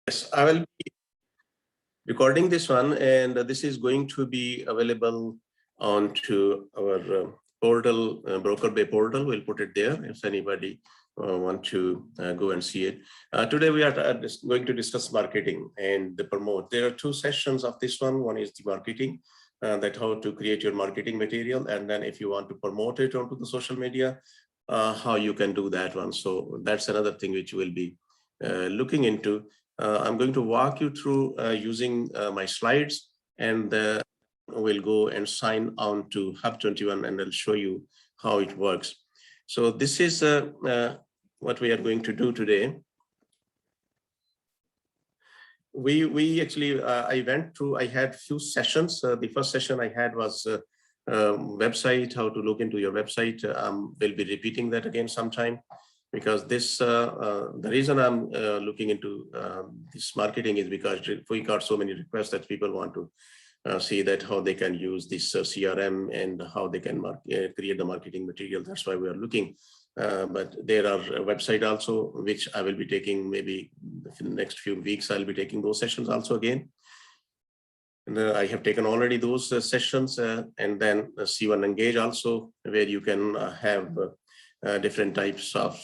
Yes, I will be recording this one, and this is going to be available onto our portal, Broker Bay portal. We'll put it there if anybody want to go and see it. Today we are going to discuss marketing and the promote. There are two sessions of this one. One is the marketing, that how to create your marketing material, and then if you want to promote it onto the social media, how you can do that one. So that's another thing which we'll be looking into. I'm going to walk you through using my slides, and we'll go and sign on to Hub21 and I'll show you how it works. So this is what we are going to do today. We actually, I went through, I had few sessions. The first session I had was website, how to look into your website. We'll be repeating that again sometime, because this the reason I'm looking into this marketing is because we got so many requests that people want to see that how they can use this CRM and how they can create the marketing material. That's why we are looking. But there are a website also, which I will be taking maybe in the next few weeks. I'll be taking those sessions also again. And I have taken already those sessions, and then C1 Engage also, where you can have different types of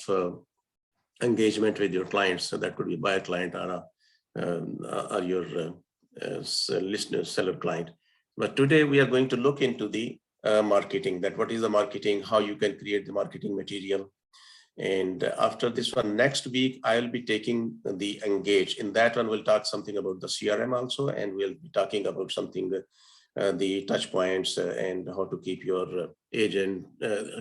engagement with your clients. So that could be buyer client or your listener, seller client. But today we are going to look into the marketing, that what is the marketing, how you can create the marketing material. And after this one, next week, I'll be taking the Engage. In that one, we'll talk something about the CRM also, and we'll be talking about something, the touch points and how to keep your agent,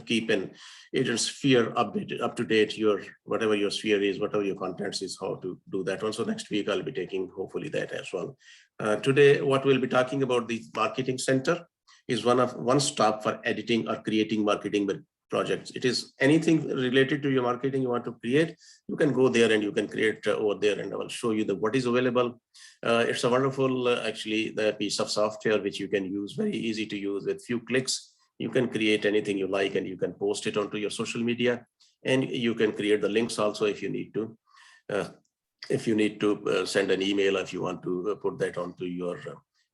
keep an agent sphere updated, up to date, your whatever your sphere is, whatever your contents is, how to do that one. So next week, I'll be taking hopefully that as well. Today, what we'll be talking about, the Marketing Center is one stop for editing or creating marketing projects. It is anything related to your marketing you want to create, you can go there and you can create over there, and I will show you what is available. It's a wonderful, actually, the piece of software which you can use, very easy to use. With few clicks, you can create anything you like, and you can post it onto your social media, and you can create the links also if you need to. If you need to send an email, if you want to put that onto your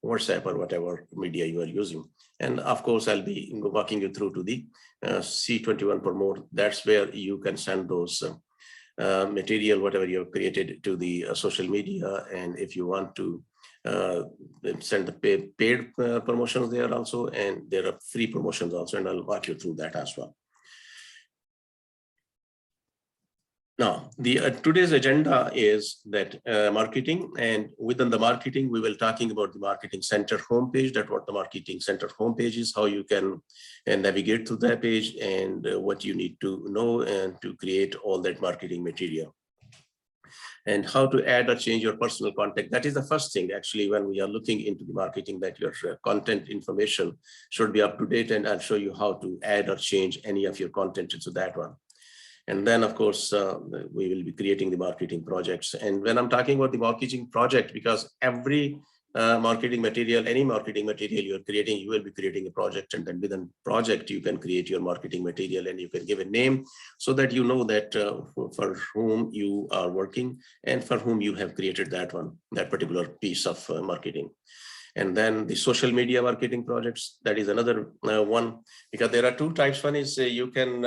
WhatsApp or whatever media you are using. And of course, I'll be walking you through to the C21 Promote. That's where you can send those material, whatever you have created, to the social media. And if you want to send the paid promotions there also, and there are free promotions also, and I'll walk you through that as well. Now, today's agenda is that marketing, and within the marketing, we will talking about the Marketing Center homepage, that what the Marketing Center homepage is, how you can navigate to that page, and what you need to know and to create all that marketing material, and how to add or change your personal contact. That is the first thing, actually, when we are looking into the marketing, that your content information should be up to date, and I'll show you how to add or change any of your content into that one. And then, of course, we will be creating the marketing projects. And when I'm talking about the marketing project, because every marketing material, any marketing material you're creating, you will be creating a project, and then within project, you can create your marketing material, and you can give a name so that you know that for whom you are working and for whom you have created that one, that particular piece of marketing. And then the social media marketing projects, that is another one, because there are two types. One is you can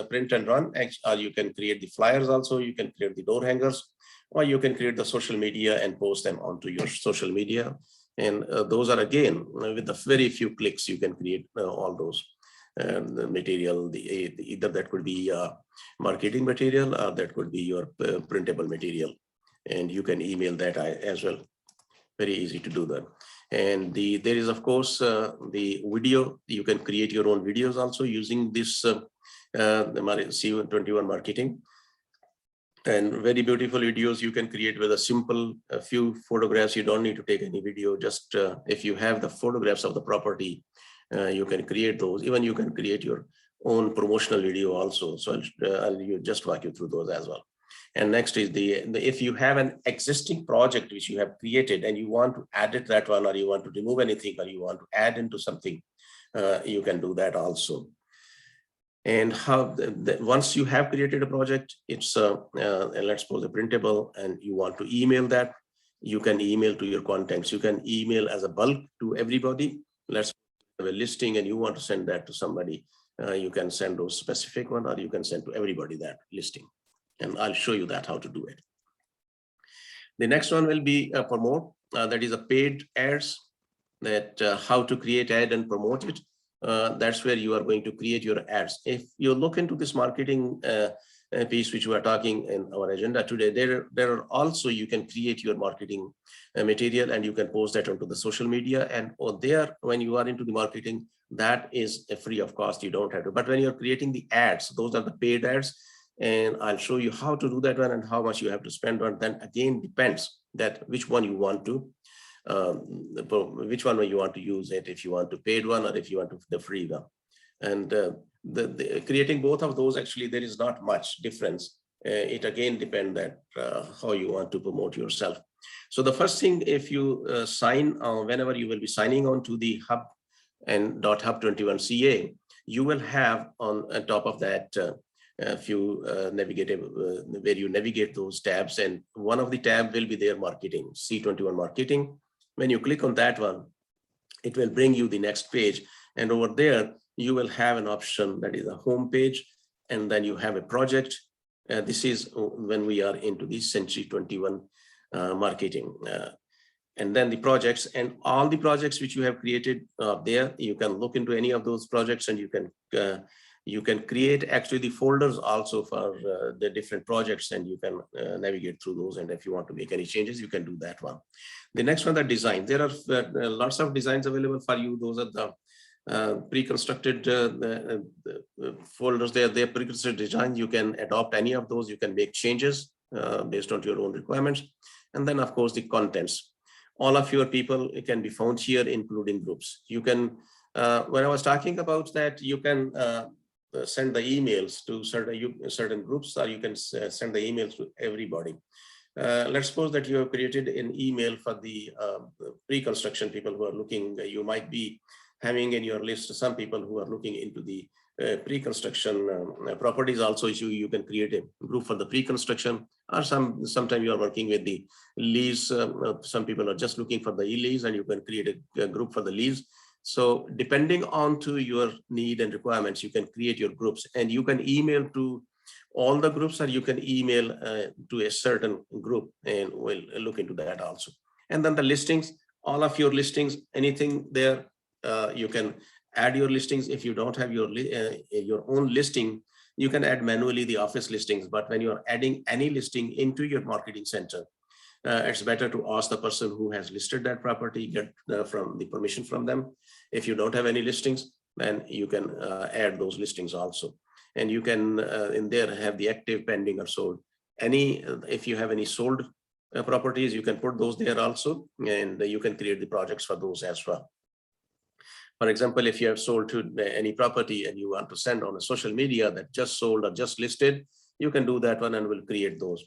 print and run, or you can create the flyers also, you can create the door hangers, or you can create the social media and post them onto your social media. And those are, again, with the very few clicks, you can create all those the material. Either that could be marketing material, or that could be your printable material. And you can email that as well. Very easy to do that. And there is, of course, the video. You can create your own videos also using this the C21 marketing. And very beautiful videos you can create with a simple few photographs. You don't need to take any video. Just if you have the photographs of the property, you can create those. Even you can create your own promotional video also. So I'll just walk you through those as well. And next is if you have an existing project which you have created and you want to edit that one, or you want to remove anything, or you want to add into something, you can do that also. And how once you have created a project, it's let's suppose a printable, and you want to email that, you can email to your contacts. You can email as a bulk to everybody. Let's have a listing and you want to send that to somebody. You can send those specific one, or you can send to everybody that listing. And I'll show you that how to do it. The next one will be promote. That is a paid ads, that how to create ad and promote it. That's where you are going to create your ads. If you look into this marketing piece which we are talking in our agenda today, there are also, you can create your marketing material and you can post that onto the social media, and there when you are into the marketing, that is free of cost, you don't have to. But when you're creating the ads, those are the paid ads, and I'll show you how to do that one and how much you have to spend on. Then again depends that which one you want to which one you want to use it, if you want to paid one or if you want to the free one. And the creating both of those, actually there is not much difference. It again depends that how you want to promote yourself. So the first thing, if you sign whenever you will be signing on to the hub and .hub21ca, you will have on top of that a few where you navigate those tabs, and one of the tab will be their marketing, C21 marketing. When you click on that one, it will bring you the next page, and over there you will have an option that is a home page, and then you have a project. This is when we are into the C21 marketing, and then the projects, and all the projects which you have created there. You can look into any of those projects, and you can create actually the folders also for the different projects, and you can navigate through those. And if you want to make any changes, you can do that one. The next one, the design. There are lots of designs available for you. Those are the pre-constructed folders. They're pre-constructed designs. You can adopt any of those. You can make changes based on your own requirements. And then, of course, the contents. All of your people can be found here, including groups. You can, when I was talking about that, you can send the emails to certain groups, or you can send the emails to everybody. Let's suppose that you have created an email for the pre-construction people who are looking. You might be having in your list some people who are looking into the pre-construction properties. Also, you can create a group for the pre-construction, or sometimes you are working with the lease. Some people are just looking for the e-lease, and you can create a group for the lease. So depending on to your need and requirements, you can create your groups, and you can email to all the groups, or you can email to a certain group, and we'll look into that also. And then the listings, all of your listings, anything there, you can add your listings. If you don't have your own listing, you can add manually the office listings. But when you are adding any listing into your marketing center, it's better to ask the person who has listed that property, get from the permission from them. If you don't have any listings, then you can add those listings also. And you can in there have the active, pending, or sold. If you have any sold properties, you can put those there also, and you can create the projects for those as well. For example, if you have sold to any property and you want to send on a social media that just sold or just listed, you can do that one, and we'll create those.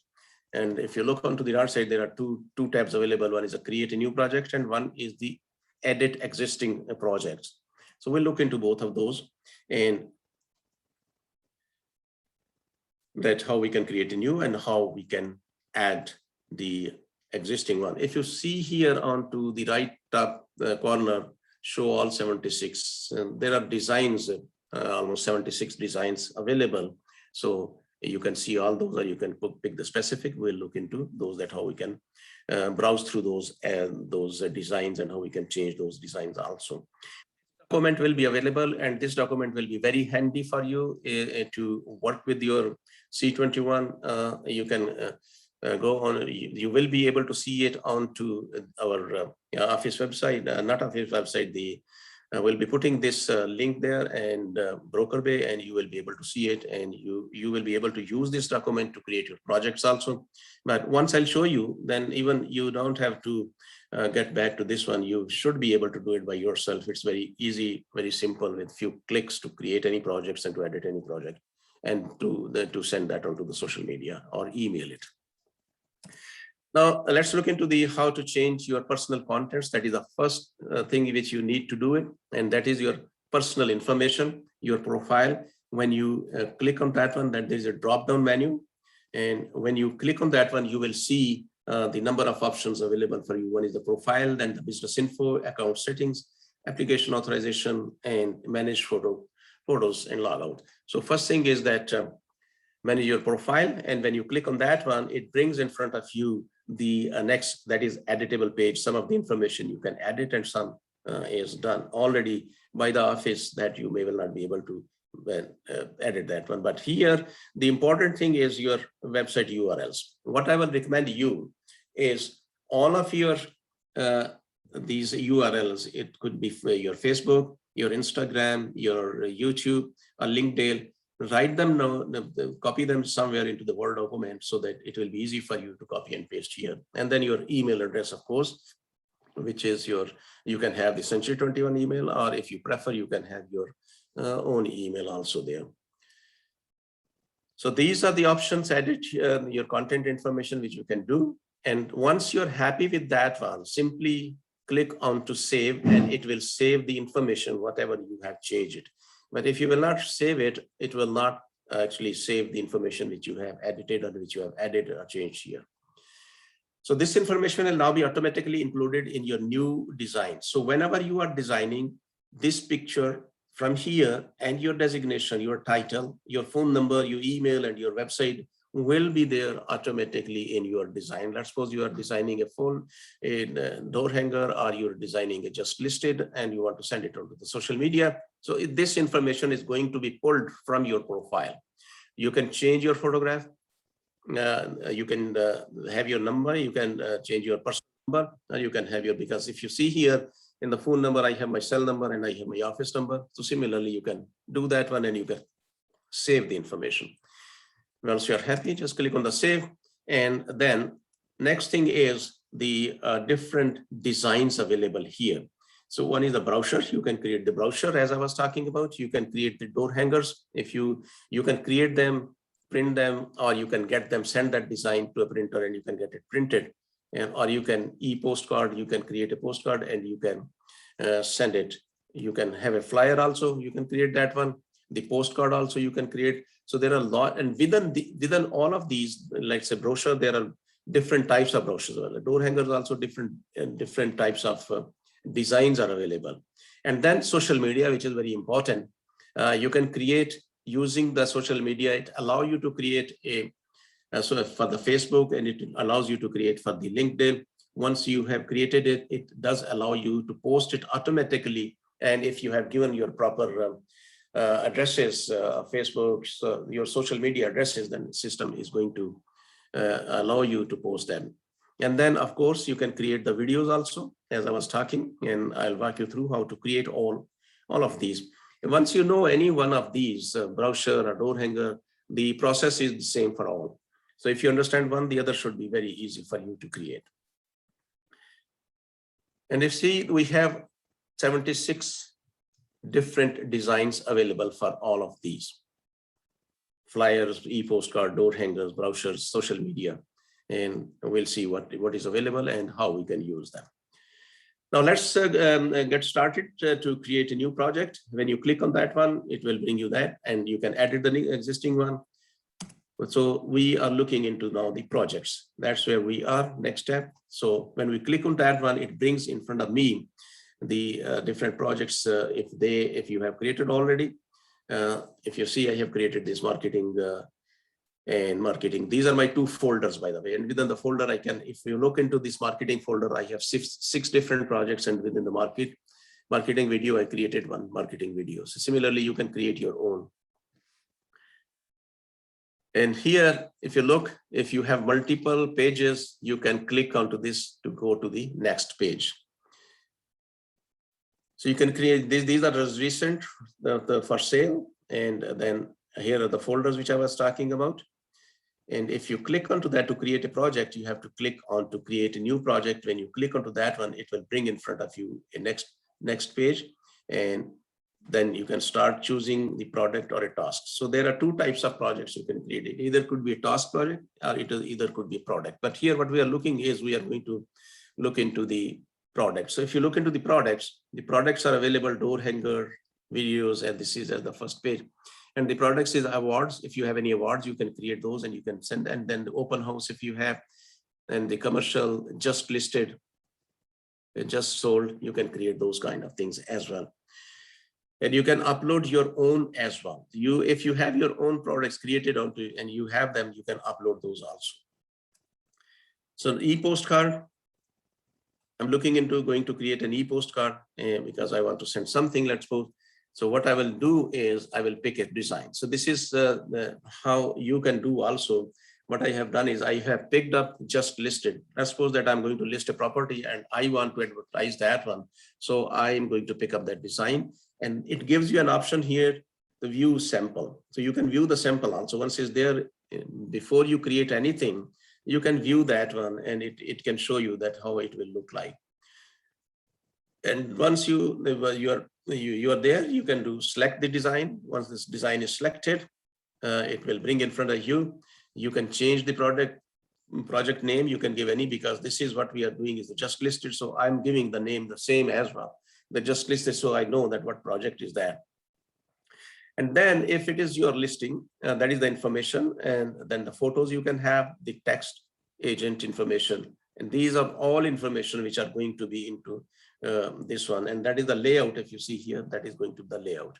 And if you look onto the right side, there are two tabs available. One is a create a new project, and one is the edit existing projects. So we'll look into both of those, and that how we can create a new and how we can add the existing one. If you see here onto the right top corner, show all 76, there are designs, almost 76 designs available. So you can see all those, or you can pick the specific. We'll look into those, that how we can browse through those designs, and how we can change those designs also. Document will be available, and this document will be very handy for you to work with your C21. You can go on, you will be able to see it onto our office website, not office website, we'll be putting this link there, and Broker Bay, and you will be able to see it, and you will be able to use this document to create your projects also. But once I'll show you, then even you don't have to get back to this one. You should be able to do it by yourself. It's very easy, very simple, with few clicks to create any projects and to edit any project, and to send that onto the social media or email it. Now let's look into the how to change your personal contents. That is the first thing which you need to do it, and that is your personal information, your profile. when you click on that one, that there's a drop-down menu. And when you click on that one, you will see the number of options available for you. One is the profile, then the business info, account settings, application authorization, and manage photos and logout. So first thing is that manage your profile. And when you click on that one, it brings in front of you the next, that is editable page. Some of the information you can edit and some is done already by the office that you may will not be able to edit that one. But here, the important thing is your website URLs. What I will recommend you is all of your these URLs. It could be for your Facebook, your Instagram, your YouTube, or LinkedIn. Write them now, copy them somewhere into the Word document so that it will be easy for you to copy and paste here. And then your email address, of course, which is you can have the C21 email, or if you prefer, you can have your own email also there. So these are the options, edit your content information, which you can do. And once you're happy with that one, simply click on to save, and it will save the information, whatever you have changed it. But if you will not save it, it will not actually save the information which you have edited or which you have added or changed here. So this information will now be automatically included in your new design. So whenever you are designing this picture from here, and your designation, your title, your phone number, your email, and your website will be there automatically in your design. Let's suppose you are designing a full door hanger, or you're designing a just listed and you want to send it onto the social media. So this information is going to be pulled from your profile. You can change your photograph. You can have your number. You can change your personal number, or you can have your, because if you see here in the phone number, I have my cell number and I have my office number. So similarly, you can do that one and you can save the information. Once you're happy, just click on the save. And then next thing is the different designs available here. So one is the brochure. You can create the brochure as I was talking about. You can create the door hangers. If you can create them, print them, or you can get them, send that design to a printer and you can get it printed. And, or you can e-postcard, you can create a postcard and you can send it. You can have a flyer also, you can create that one. The postcard also you can create. So there are a lot, and within all of these, like say brochure, there are different types of brochures. The door hangers also different types of designs are available. And then social media, which is very important. You can create using the social media. It allows you to create a so for the Facebook, and it allows you to create for the LinkedIn. Once you have created it, it does allow you to post it automatically. And if you have given your proper addresses, Facebook, so your social media addresses, then the system is going to allow you to post them. And then, of course, you can create the videos also, as I was talking, and I'll walk you through how to create all of these. And once you know any one of these, brochure or door hanger, the process is the same for all. So if you understand one, the other should be very easy for you to create. And you see, we have 76 different designs available for all of these. Flyers, e-postcard, door hangers, brochures, social media. And we'll see what is available and how we can use them. Now let's get started to create a new project. When you click on that one, it will bring you that, and you can edit the existing one. So we are looking into now the projects. That's where we are, next step. So when we click on that one, it brings in front of me the different projects if you have created already. If you see, I have created this marketing and marketing. These are my two folders, by the way. And within the folder, I can, if you look into this marketing folder, I have six different projects, and within the marketing video, I created one marketing video. So similarly, you can create your own. And here, if you look, if you have multiple pages, you can click onto this to go to the next page. So you can create these are recent for sale. And then here are the folders which I was talking about. And if you click onto that to create a project, you have to click on to create a new project. When you click onto that one, it will bring in front of you a next page. And then you can start choosing the product or a task. So there are two types of projects you can create. It either could be a task project, or it either could be a product. But here what we are looking is we are going to look into the products. So if you look into the products are available, door hanger, videos, and this is as the first page. And the products is awards. If you have any awards, you can create those and you can send. And then the open house, if you have, and the commercial just listed, just sold, you can create those kind of things as well. And you can upload your own as well. If you have your own products created onto and you have them, you can upload those also. So e-postcard, I'm looking into going to create an e-postcard because I want to send something, let's suppose. So what I will do is I will pick a design. So this is how you can do also. What I have done is I have picked up just listed. Let's suppose that I'm going to list a property and I want to advertise that one. So I'm going to pick up that design, and it gives you an option here to view sample. So you can view the sample also. Once it's there, before you create anything, you can view that one and it can show you that how it will look like. And once you are there, you can select the design. Once this design is selected, it will bring in front of you. You can change the project name. You can give any, because this is what we are doing is the just listed. So I'm giving the name the same as well, the just listed. So I know that what project is that. And then if it is your listing, that is the information. And then the photos you can have, the text, agent information. And these are all information which are going to be into this one. And that is the layout. If you see here, that is going to be the layout.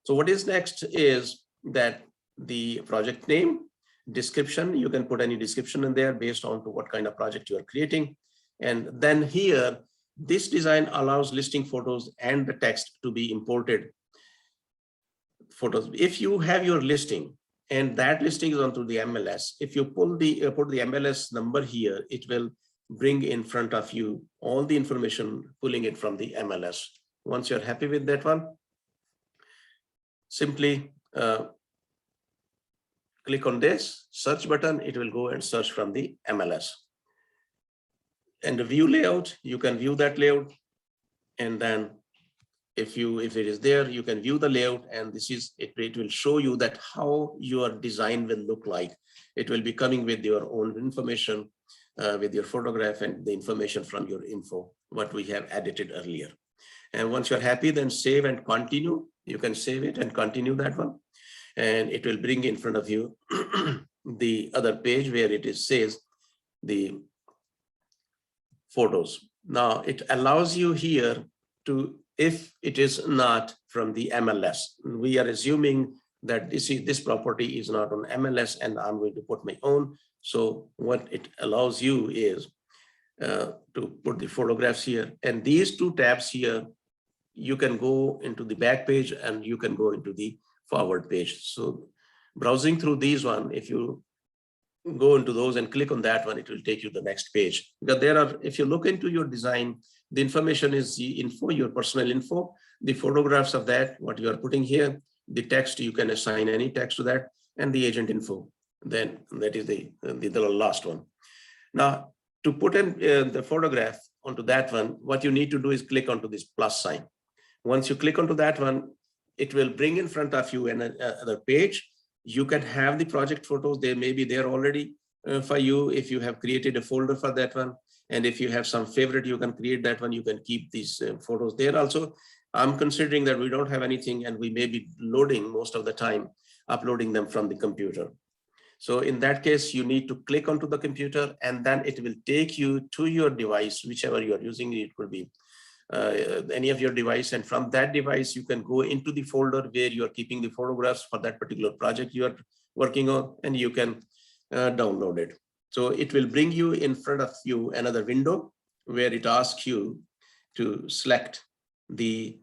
So what is next is that the project name, description, you can put any description in there based on to what kind of project you are creating. And then here, this design allows listing photos and the text to be imported photos. If you have your listing and that listing is onto the MLS, if you put the MLS number here, it will bring in front of you all the information, pulling it from the MLS. Once you're happy with that one, simply click on this search button, it will go and search from the MLS. And the view layout, you can view that layout. And then if it is there, you can view the layout, and this is it will show you that how your design will look like. It will be coming with your own information, with your photograph and the information from your info, what we have edited earlier. And once you're happy, then save and continue. You can save it and continue that one. And it will bring in front of you the other page where it says the photos. Now it allows you here to, if it is not from the MLS, we are assuming that this property is not on MLS and I'm going to put my own. So what it allows you is to put the photographs here, and these two tabs here, you can go into the back page and you can go into the forward page. So browsing through these one, if you go into those and click on that one, it will take you to the next page. Because there are, if you look into your design, the information is the info, your personal info, the photographs of that, what you are putting here, the text, you can assign any text to that, and the agent info. Then that is the last one. Now, to put in the photograph onto that one, what you need to do is click onto this plus sign. Once you click onto that one, it will bring in front of you another page. You can have the project photos. They may be there already for you if you have created a folder for that one. And if you have some favorite, you can create that one. You can keep these photos there also. I'm considering that we don't have anything and we may be loading most of the time, uploading them from the computer. So in that case, you need to click onto the computer and then it will take you to your device, whichever you are using. It could be any of your device, and from that device you can go into the folder where you are keeping the photographs for that particular project you are working on, and you can download it. So it will bring you in front of you another window where it asks you to select the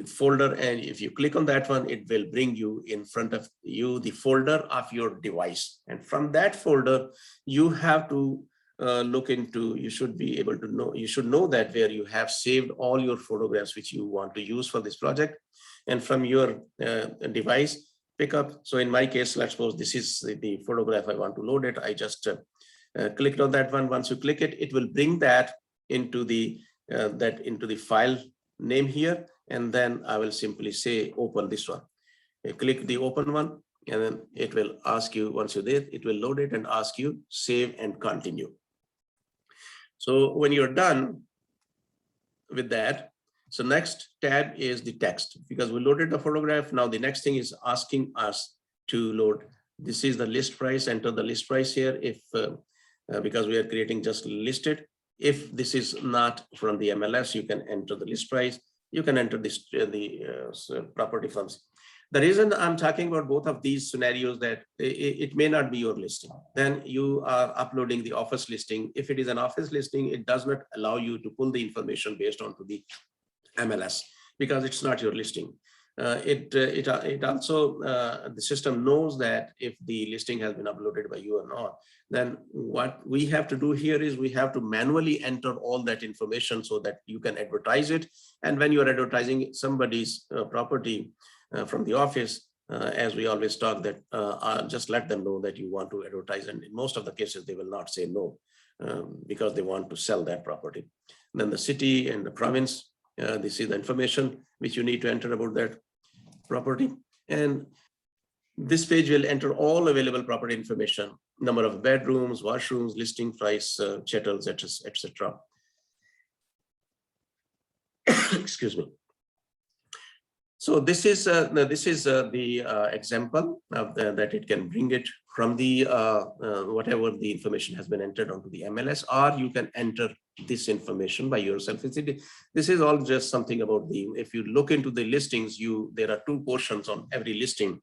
folder, and if you click on that one, it will bring you in front of you the folder of your device. And from that folder, you have to look into, you should be able to know, you should know that where you have saved all your photographs which you want to use for this project. And from your device, pick up. So in my case, let's suppose this is the photograph I want to load it. I just clicked on that one. Once you click it, it will bring that into the file name here. And then I will simply say, open this one. You click the open one, and then it will ask you, once you're there, it will load it and ask you save and continue. So when you're done with that, So next tab is the text, because we loaded the photograph. Now the next thing is asking us to load. This is the list price, enter the list price here. If because we are creating just listed. If this is not from the MLS, you can enter the list price. You can enter this property funds. The reason I'm talking about both of these scenarios that it may not be your listing. Then you are uploading the office listing. If it is an office listing, it does not allow you to pull the information based on to the MLS because it's not your listing. It also the system knows that if the listing has been uploaded by you or not. Then what we have to do here is we have to manually enter all that information so that you can advertise it. And when you are advertising somebody's property from the office, as we always talk, that just let them know that you want to advertise. And in most of the cases, they will not say no because they want to sell that property. Then the city and the province, this is the information which you need to enter about that property. And this page will enter all available property information, number of bedrooms, washrooms, listing price, chattels, etc. Excuse me. So this is the example of that it can bring it from the whatever the information has been entered onto the MLS, or you can enter this information by yourself. This is all just something about the, if you look into the listings, there are two portions on every listing.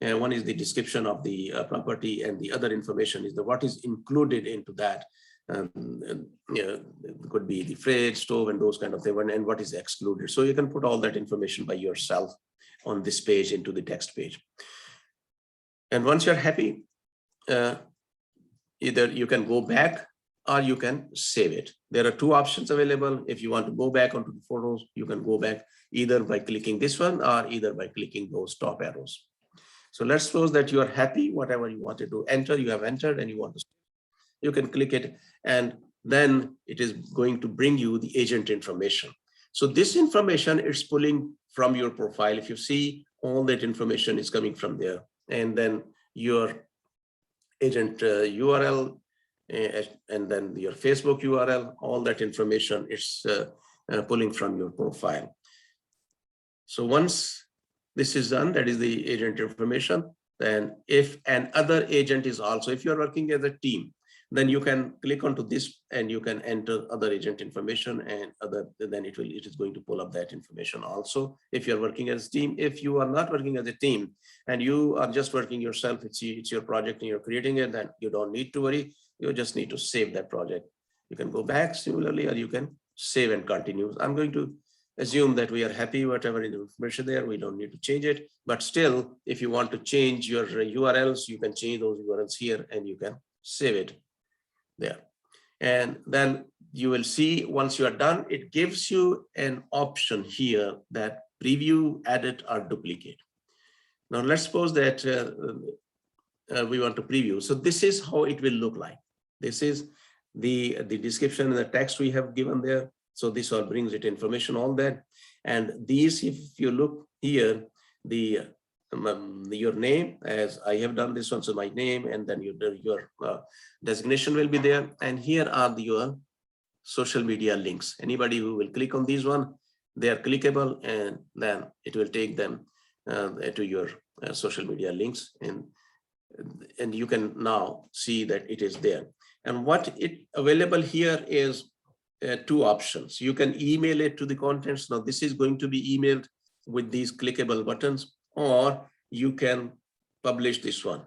One is the description of the property, and the other information is what is included into that. It could be the fridge, stove, and those kind of things, and what is excluded. So you can put all that information by yourself on this page into the text page. And once you're happy, either you can go back or you can save it. There are two options available. If you want to go back onto the photos, you can go back either by clicking this one or either by clicking those top arrows. So let's suppose that you are happy, whatever you wanted to enter, you have entered, and you want to, you can click it, and then it is going to bring you the agent information. So this information is pulling from your profile. If you see, all that information is coming from there, and then your agent URL, and then your Facebook URL, all that information is pulling from your profile. So once this is done, that is the agent information. Then if another agent is also, if you're working as a team, then you can click onto this and you can enter other agent information, and then it is going to pull up that information also. If you're working as a team, if you are not working as a team and you are just working yourself, it's your project and you're creating it, then you don't need to worry. You just need to save that project. You can go back similarly, or you can save and continue. I'm going to assume that we are happy, whatever is the information there, we don't need to change it. But still, if you want to change your URLs, you can change those URLs here and you can save it there. And then you will see, once you are done, it gives you an option here that preview, edit, or duplicate. Now let's suppose that we want to preview. So this is how it will look like. This is the description and the text we have given there. So this all brings it information, all that. And these, if you look here, your name, as I have done this one, so my name, and then your designation will be there. And here are your social media links. Anybody who will click on these one, they are clickable, and then it will take them to your social media links, and you can now see that it is there. And what it available here is two options. You can email it to the contents. Now this is going to be emailed with these clickable buttons, or you can publish this one.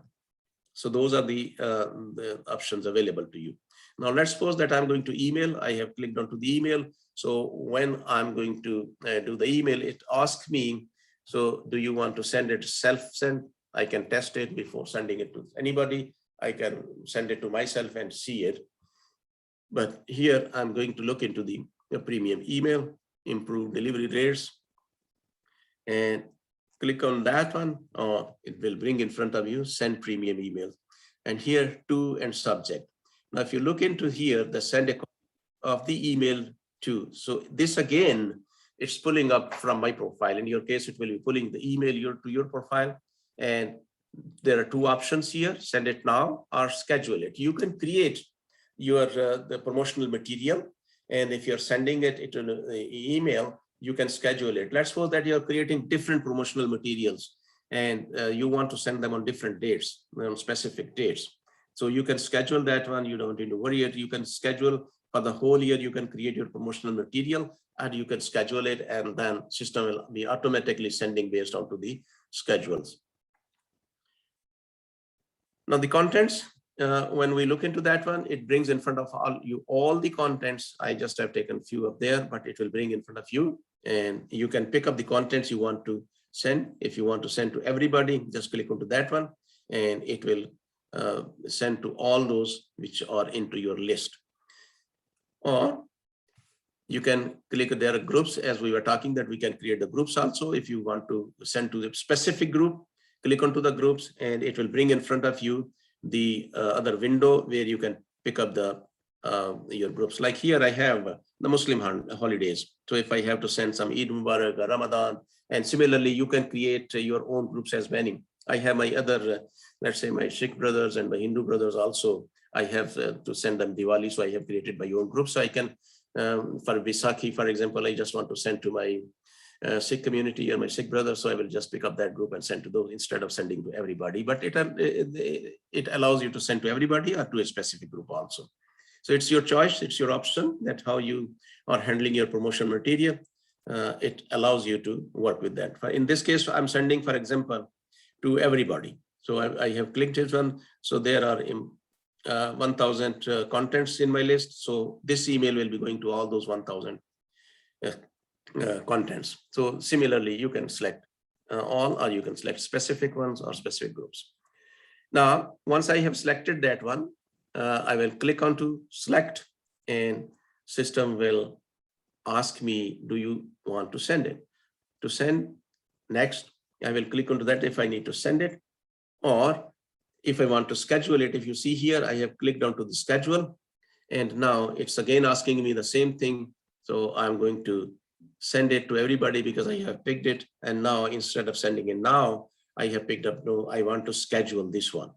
So those are the options available to you. Now let's suppose that I'm going to email. I have clicked onto the email. So when I'm going to do the email, it asks me, so do you want to send it self-send? I can test it before sending it to anybody. I can send it to myself and see it. But here I'm going to look into the premium email, improve delivery rates, and click on that one, or it will bring in front of you, send premium emails. And here to and subject. Now, if you look into here, the send a copy of the email to. So this again, it's pulling up from my profile. In your case, it will be pulling the email to your profile. And there are two options here, send it now or schedule it. You can create your the promotional material. And if you're sending it into the email, you can schedule it. Let's suppose that you're creating different promotional materials and you want to send them on different dates, on specific dates. So you can schedule that one. You don't need to worry it. You can schedule for the whole year. You can create your promotional material and you can schedule it, and then system will be automatically sending based on to the schedules. Now the contents, when we look into that one, it brings in front of all the contents. I just have taken few up there, but it will bring in front of you, and you can pick up the contents you want to send. If you want to send to everybody, just click onto that one and it will send to all those which are into your list. Or you can click, there are groups, as we were talking, that we can create the groups also. If you want to send to the specific group, click onto the groups and it will bring in front of you the other window where you can pick up the your groups. Like here I have the Muslim holidays. So if I have to send some Eid Mubarak, Ramadan, and similarly you can create your own groups as many. I have my other, let's say my Sikh brothers and my Hindu brothers also. I have to send them Diwali, so I have created my own group. So I can, for Vaisakhi, for example, I just want to send to my Sikh community or my Sikh brothers, so I will just pick up that group and send to those instead of sending to everybody. But it allows you to send to everybody or to a specific group also. So it's your choice, it's your option, that how you are handling your promotion material. It allows you to work with that. In this case, I'm sending, for example, to everybody. So I have clicked this one. So there are 1,000 contents in my list. So this email will be going to all those 1,000 contents. So similarly, you can select all, or you can select specific ones or specific groups. Now, once I have selected that one, I will click on to select, and system will ask me, do you want to send it? To send next, I will click onto that if I need to send it, or if I want to schedule it. If you see here, I have clicked onto the schedule, and now it's again asking me the same thing. So I'm going to send it to everybody because I have picked it. And now instead of sending it now, I have picked up, no, I want to schedule this one.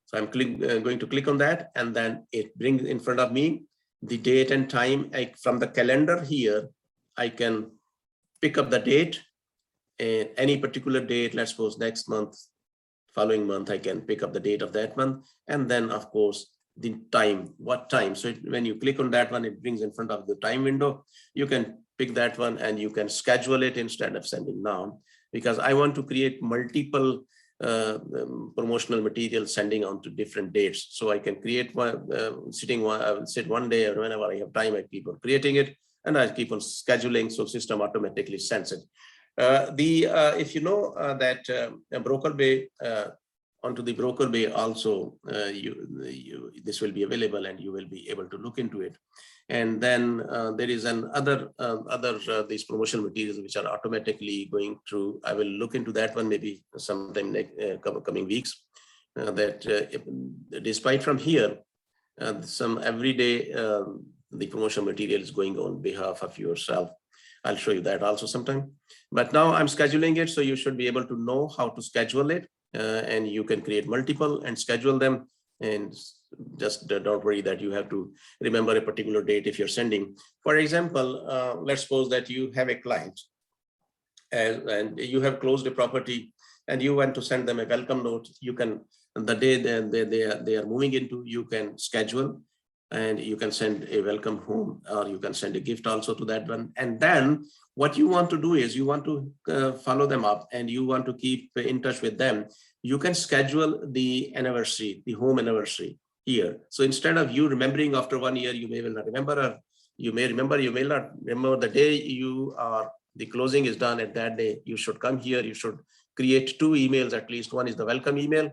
So I'm going to click on that, and then it brings in front of me the date and time. From the calendar here, I can pick up the date, and any particular date, let's suppose next month, following month, I can pick up the date of that month. And then of course, the time, what time. So when you click on that one, it brings in front of the time window. You can pick that one and you can schedule it instead of sending now, because I want to create multiple promotional material sending on to different dates. So I can create one, I will sit one day, or whenever I have time, I keep on creating it and I keep on scheduling. So system automatically sends it. If you know that Broker Bay, onto the Broker Bay also, this will be available and you will be able to look into it. And then there is these promotional materials which are automatically going through. I will look into that one maybe sometime next coming weeks. Despite from here, some everyday the promotional material is going on behalf of yourself. I'll show you that also sometime. But now I'm scheduling it, so you should be able to know how to schedule it, and you can create multiple and schedule them. And just don't worry that you have to remember a particular date if you're sending. For example, let's suppose that you have a client and you have closed a property and you want to send them a welcome note. You can, the day they are moving into, you can schedule and you can send a welcome home, or you can send a gift also to that one. And then what you want to do is you want to follow them up and you want to keep in touch with them. You can schedule the anniversary, the home anniversary here. So instead of you remembering after 1 year, you may well not remember, or you may remember, you may not remember the day the closing is done. At that day, you should come here. You should create 2 emails at least. One is the welcome email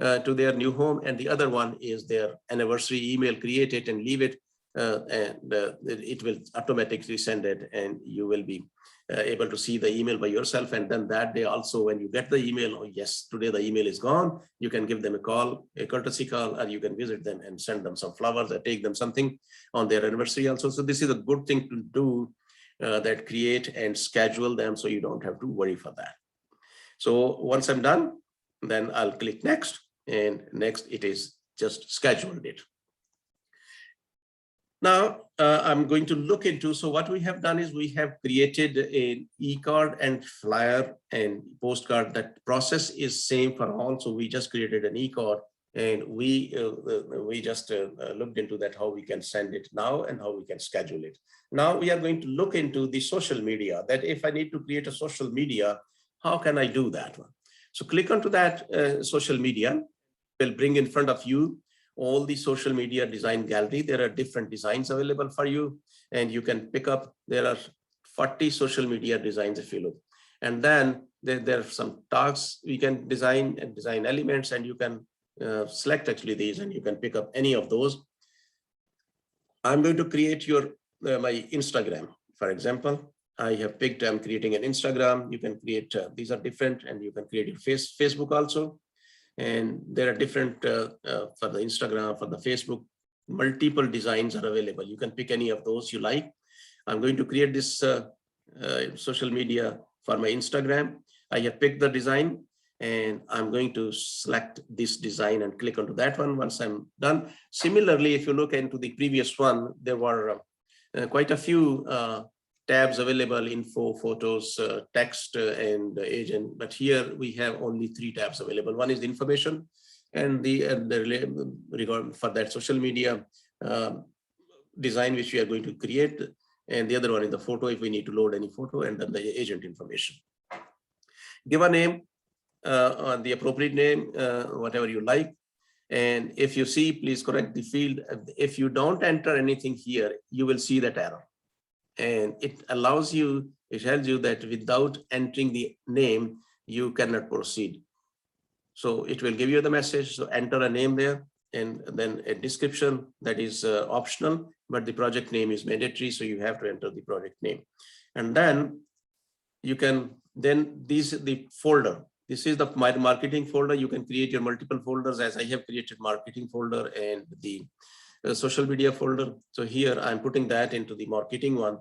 to their new home, and the other one is their anniversary email. Create it and leave it, and it will automatically send it, and you will be able to see the email by yourself. And then that day also, when you get the email, oh yes, today the email is gone, you can give them a call, a courtesy call, or you can visit them and send them some flowers or take them something on their anniversary also. So this is a good thing to do, that create and schedule them, so you don't have to worry for that. So once I'm done, then I'll click next, and next it is just scheduled it. Now, I'm going to look into. So what we have done is we have created an e-card and flyer and postcard. That process is same for all. So we just created an e-card, and we just looked into that, how we can send it now and how we can schedule it. Now we are going to look into the social media, that if I need to create a social media, how can I do that one? So click onto that social media. Will bring in front of you all the social media design gallery. There are different designs available for you, and you can pick up. There are 40 social media designs if you look. And then there are some tasks we can design and design elements, and you can select actually these, and you can pick up any of those. I'm going to create your my Instagram, for example. I have picked, I'm creating an Instagram. You can create, these are different, and you can create your Facebook also. And there are different for the Instagram, for the Facebook, multiple designs are available. You can pick any of those you like. I'm going to create this social media for my Instagram. I have picked the design, and I'm going to select this design and click onto that one once I'm done. Similarly, if you look into the previous one, there were quite a few tabs available: info, photos, text, and agent. But here we have only 3 tabs available. One is the information, and the regard for that social media design which we are going to create, and the other one is the photo if we need to load any photo, and then the agent information. Give a name, on the appropriate name, whatever you like. And if you see, please correct the field. If you don't enter anything here, you will see that error. And it allows you, it tells you that without entering the name, you cannot proceed. So it will give you the message. So enter a name there, and then a description that is optional, but the project name is mandatory. So you have to enter the project name. And then you can, then the folder. This is the my marketing folder. You can create your multiple folders, as I have created marketing folder and the social media folder. So here I'm putting that into the marketing one.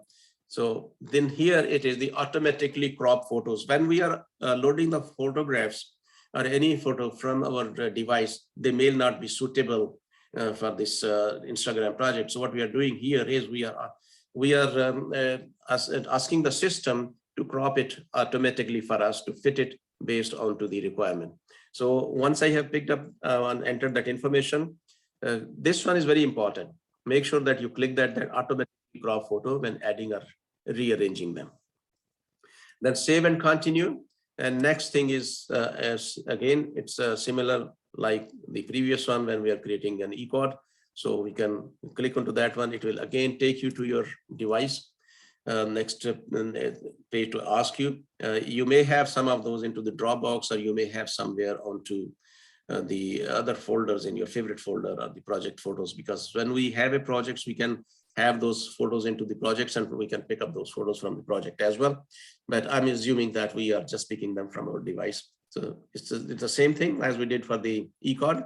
So then here it is the automatically crop photos. When we are loading the photographs or any photo from our device, they may not be suitable for this Instagram project. So what we are doing here is we are asking the system to crop it automatically for us to fit it based onto the requirement. So once I have picked up and entered that information, this one is very important. Make sure that you click that automatically crop photo when adding or rearranging them. Then save and continue. And next thing is, as again, it's similar like the previous one when we are creating an e-card. So we can click onto that one. It will again take you to your device. Next page to ask you. You may have some of those into the Dropbox, or you may have somewhere onto the other folders in your favorite folder, or the project photos, because when we have a project, we can have those photos into the projects, and we can pick up those photos from the project as well. But I'm assuming that we are just picking them from our device. So it's the same thing as we did for the e-card.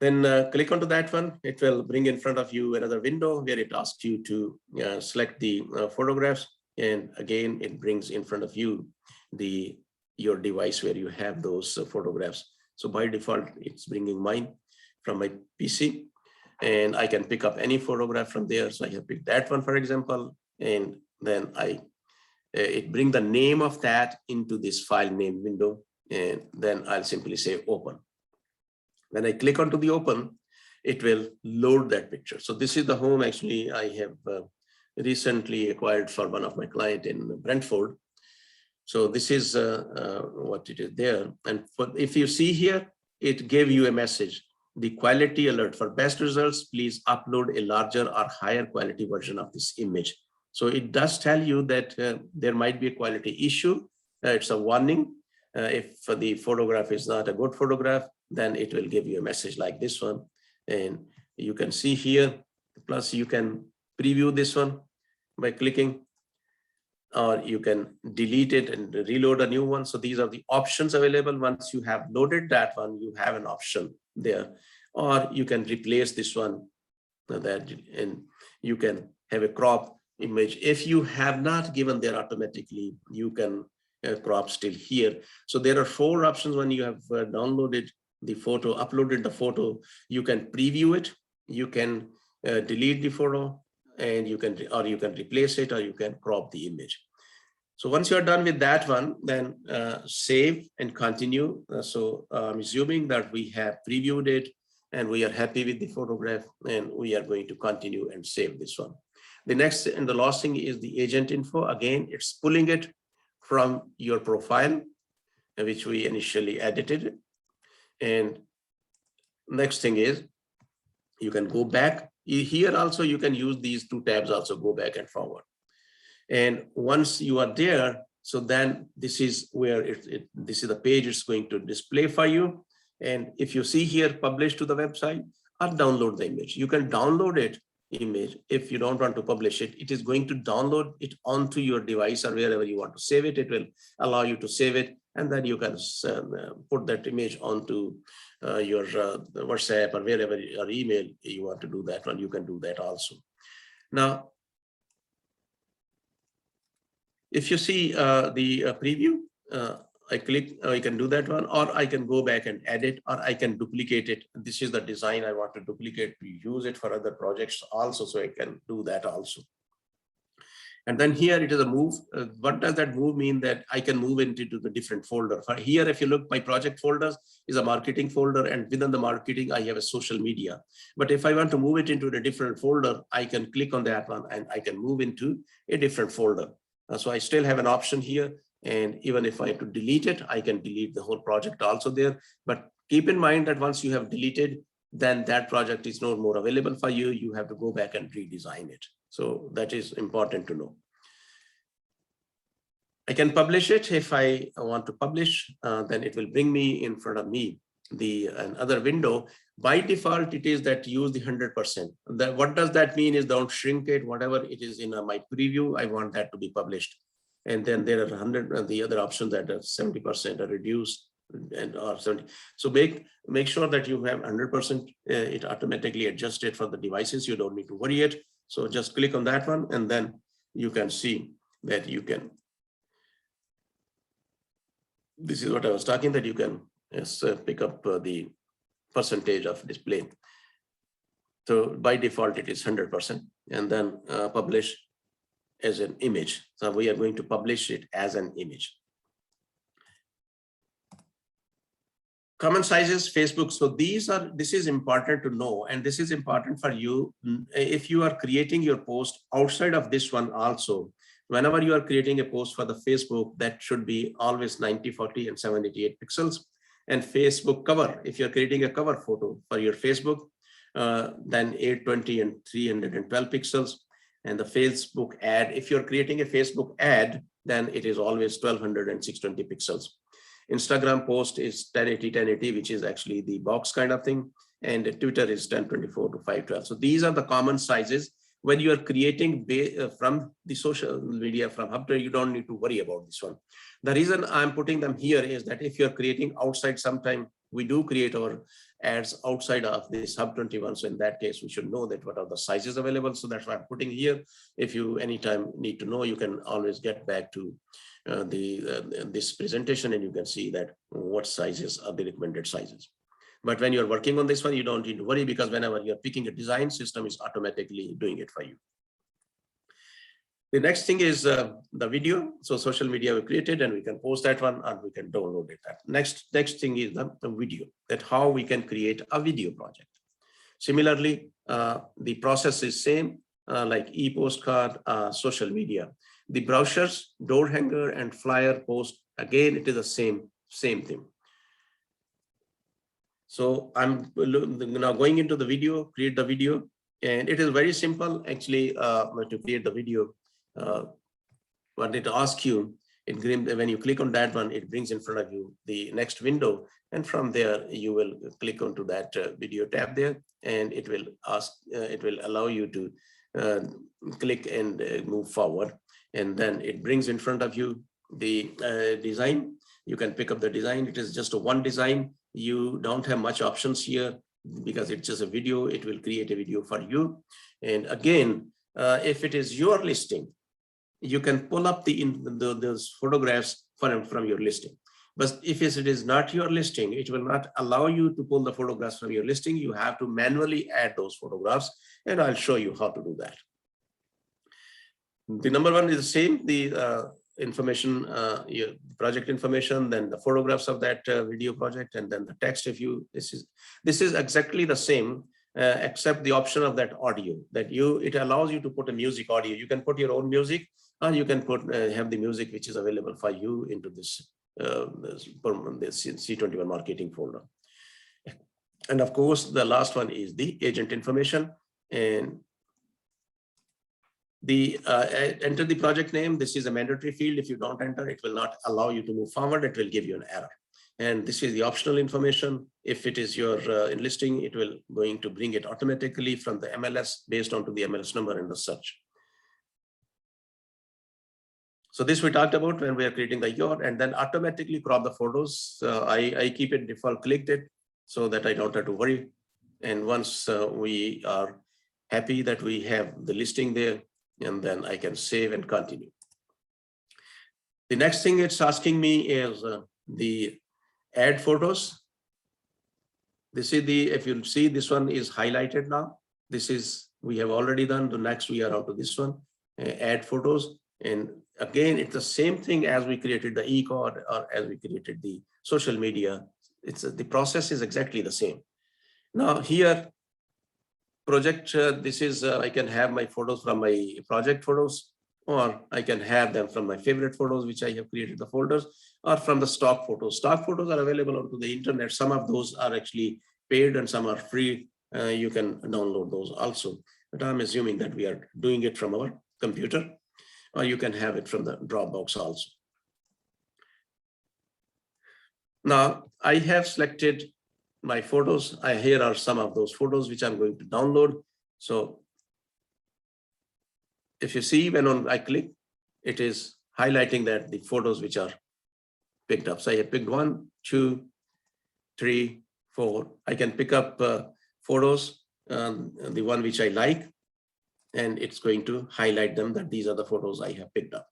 Then click onto that one. It will bring in front of you another window where it asks you to select the photographs. And again, it brings in front of you your device where you have those photographs. So by default, it's bringing mine from my PC, and I can pick up any photograph from there. So I have picked that one, for example, and then it brings the name of that into this file name window, and then I'll simply say open. When I click onto the open, it will load that picture. So this is the home actually I have recently acquired for one of my clients in Brentford. So this is what it is there. And if you see here, it gave you a message, the quality alert. For best results, please upload a larger or higher quality version of this image. So it does tell you that there might be a quality issue. It's a warning. If the photograph is not a good photograph, then it will give you a message like this one. And you can see here, plus you can preview this one by clicking, or you can delete it and reload a new one. So these are the options available. Once you have loaded that one, you have an option there, or you can replace this one and you can have a crop image. If you have not given there automatically, you can crop still here. So there are 4 options when you have downloaded the photo, uploaded the photo. You can preview it, you can delete the photo, and you can replace it, or you can crop the image. So once you're done with that one, then save and continue. So I'm assuming that we have previewed it and we are happy with the photograph, and we are going to continue and save this one. The next and the last thing is the agent info. Again, it's pulling it from your profile, which we initially edited. And next thing is you can go back. Here also you can use these two tabs also, go back and forward. And once you are there, so then this is where this is the page it's going to display for you. And if you see here, publish to the website or download the image, you can download it image. If you don't want to publish it, it is going to download it onto your device or wherever you want to save it. It will allow you to save it, and then you can put that image onto your WhatsApp or wherever your email you want to do that one. You can do that also. Now, if you see the preview, I click, I can do that one, or I can go back and edit, or I can duplicate it. This is the design I want to duplicate to use it for other projects also, so I can do that also. And then here it is a move. What does that move mean? That I can move it into the different folder. For here, if you look, my project folders is a marketing folder, and within the marketing, I have a social media. But if I want to move it into a different folder, I can click on that one and I can move into a different folder. So I still have an option here. And even if I have to delete it, I can delete the whole project also there. But keep in mind that once you have deleted, then that project is no more available for you. You have to go back and redesign it. So that is important to know. I can publish it. If I want to publish, then it will bring me in front of me another window. By default, it is that use the 100%. What does that mean is don't shrink it, whatever it is in my preview, I want that to be published. And then there are 100 the other options that are 70% are reduced and or 70. So make sure that you have 100%. It automatically adjusted for the devices. You don't need to worry it. So just click on that one, and then you can see that you can. This is what I was talking, that you can pick up the percentage of display. So by default, it is 100%, and then publish as an image. So we are going to publish it as an image. Common sizes, Facebook. So this is important to know, and this is important for you if you are creating your post outside of this one also. Whenever you are creating a post for the Facebook, that should be always 90/40 and 788 pixels. And Facebook cover, if you're creating a cover photo for your Facebook, then 820 and 312 pixels. And the Facebook ad, if you're creating a Facebook ad, then it is always 1200 and 620 pixels. Instagram post is 1080, which is actually the box kind of thing. And Twitter is 1024 to 512. So these are the common sizes. When you are creating from the social media, from Hub21, you don't need to worry about this one. The reason I'm putting them here is that if you're creating outside, sometime we do create our ads outside of this Hub21. So in that case, we should know that what are the sizes available. So that's why I'm putting here. If you anytime need to know, you can always get back to this presentation, and you can see that what sizes are the recommended sizes. But when you're working on this one, you don't need to worry, because whenever you're picking a design, system is automatically doing it for you. The next thing is the video. So social media we created, and we can post that one, and we can download it. Next thing is the video, that how we can create a video project. Similarly, the process is same like e-postcard, social media. The brochures, door hanger, and flyer post, again, it is the same thing. So I'm now going into the video, create the video, and it is very simple actually to create the video. What it asks you, when you click on that one, it brings in front of you the next window, and from there you will click onto that video tab there, and it will allow you to click and move forward, and then it brings in front of you the design. You can pick up the design. It is just a one design. You don't have much options here because it's just a video. It will create a video for you. And again, if it is your listing, you can pull up those photographs from your listing. But if it is not your listing, it will not allow you to pull the photographs from your listing. You have to manually add those photographs. and I'll show you how to do that. The number one is the same, the information, your project information, then the photographs of that video project, and then the text. If you, this is exactly the same, except the option of that audio that it allows you to put a music audio. You can put your own music, or you can put have the music which is available for you into this C21 marketing folder. And of course, the last one is the agent information, and the enter the project name. This is a mandatory field. If you don't enter, it will not allow you to move forward. It will give you an error. And this is the optional information. If it is your enlisting, it will going to bring it automatically from the MLS based onto the MLS number and the such. So this we talked about when we are creating the yacht, and then automatically crop the photos. I keep it default clicked it so that I don't have to worry. And once we are happy that we have the listing there, and then I can save and continue. The next thing it's asking me is the add photos. This is the, if you see, this one is highlighted now. This is, we have already done. The next we are on to this one, add photos. And again, it's the same thing as we created the e-card or as we created the social media. It's the process is exactly the same. Now here, project, this is, I can have my photos from my project photos, or I can have them from my favorite photos, which I have created the folders, or from the stock photos. Stock photos are available onto the internet. Some of those are actually paid and some are free. You can download those also. But I'm assuming that we are doing it from our computer, or you can have it from the Dropbox also. Now I have selected my photos. Here are some of those photos which I'm going to download. So if you see when I click, it is highlighting that the photos which are picked up. So I have picked 1, 2, 3, 4. I can pick up photos, the one which I like, and it's going to highlight them that these are the photos I have picked up.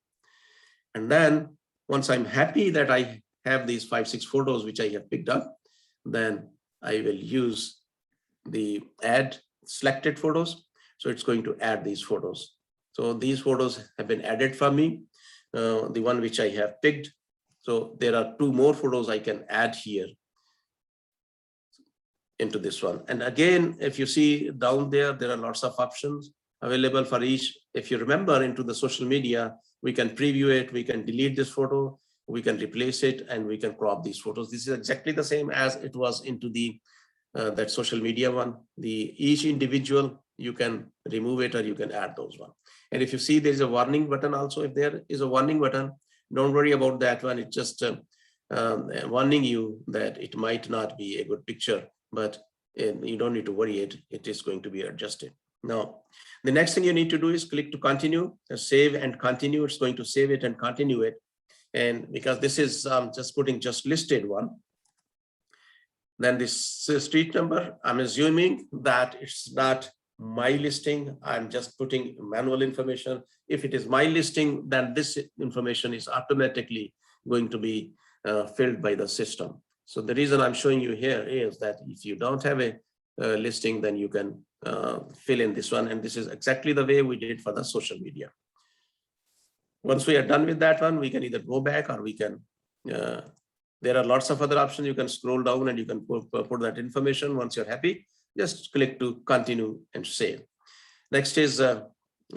And then once I'm happy that I have these 5, 6 photos which I have picked up, then I will use the add selected photos. So it's going to add these photos. So these photos have been added for me, the one which I have picked. So there are 2 more photos I can add here into this one. And again, if you see down there, there are lots of options available for each. If you remember, into the social media, we can preview it, we can delete this photo, we can replace it, and we can crop these photos. This is exactly the same as it was into the that social media one. Each individual, you can remove it or you can add those one. And if you see there is a warning button also, if there is a warning button, don't worry about that one. It's just warning you that it might not be a good picture, but you don't need to worry it. It is going to be adjusted. Now, the next thing you need to do is click to continue, save and continue. It's going to save it and continue it. And because this is just putting just listed one, then this street number, I'm assuming that it's not my listing. I'm just putting manual information. If it is my listing, then this information is automatically going to be filled by the system. So the reason I'm showing you here is that if you don't have a listing, then you can fill in this one. And this is exactly the way we did for the social media. Once we are done with that one, we can either go back or we can, there are lots of other options. You can scroll down and you can put that information. Once you're happy, just click to continue and save. Next is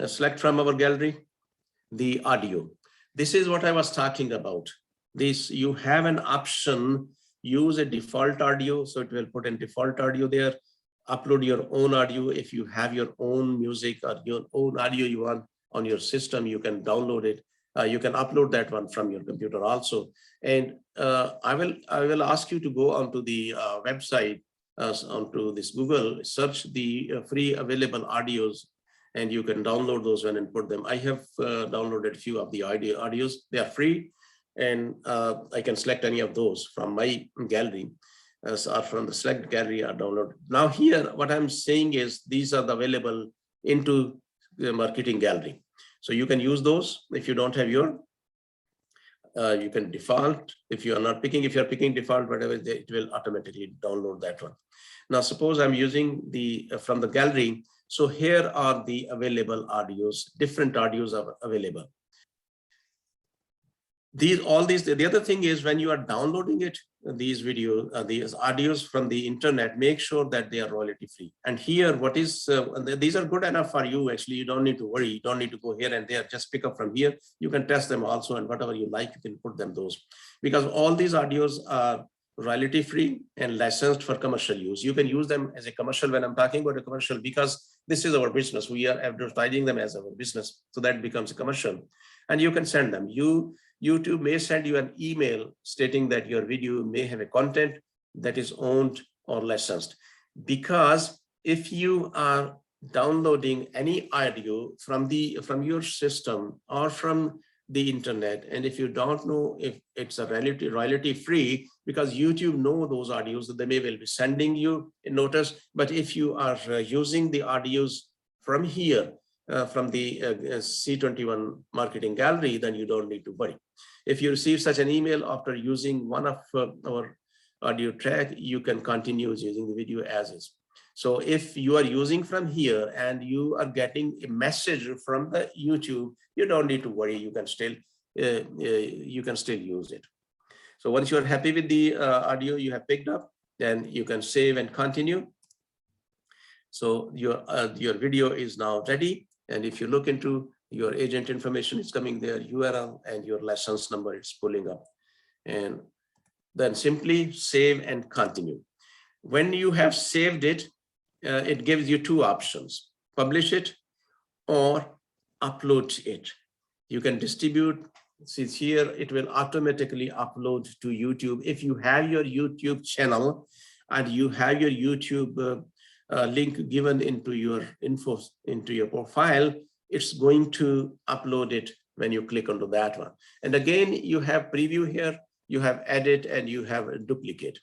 select from our gallery, the audio. This is what I was talking about. This, you have an option, use a default audio. So it will put in default audio there. Upload your own audio. If you have your own music or your own audio you want on your system, you can download it. You can upload that one from your computer also. And I will ask you to go onto the website, onto this Google, search the free available audios, and you can download those one and put them. I have downloaded a few of the audios. They are free, and I can select any of those from my gallery, or from the select gallery or download. Now here, what I'm saying is these are available into the marketing gallery. So you can use those. If you don't have your, you can default. If you are not picking, if you're picking default, whatever, it will automatically download that one. Now, suppose I'm using the from the gallery. So here are the available audios, different audios are available. The other thing is when you are downloading it, these audios from the internet, make sure that they are royalty free. And here, these are good enough for you. Actually, you don't need to worry. You don't need to go here and there. Just pick up from here. You can test them also, and whatever you like, you can put them those, because all these audios are royalty free and licensed for commercial use. You can use them as a commercial when I'm talking about a commercial, because this is our business. We are advertising them as our business. So that becomes a commercial, and you can send them. YouTube may send you an email stating that your video may have a content that is owned or licensed. Because if you are downloading any audio from your system or from the internet, and if you don't know if it's a royalty free, because YouTube know those audios, they may well be sending you a notice. But if you are using the audios from here, from the C21 Marketing Gallery, then you don't need to worry. If you receive such an email after using one of our audio track, you can continue using the video as is. So if you are using from here and you are getting a message from the YouTube, you don't need to worry. You can still use it. So once you are happy with the audio you have picked up, then you can save and continue. So your video is now ready. And if you look into your agent information, it's coming there, URL and your license number, it's pulling up. And then simply save and continue. When you have saved it, it gives you two options: publish it or upload it. You can distribute. Since here it will automatically upload to YouTube. If you have your YouTube channel and you have your YouTube link given into your info, into your profile, it's going to upload it when you click onto that one. And again, you have preview here, you have edit, and you have a duplicate.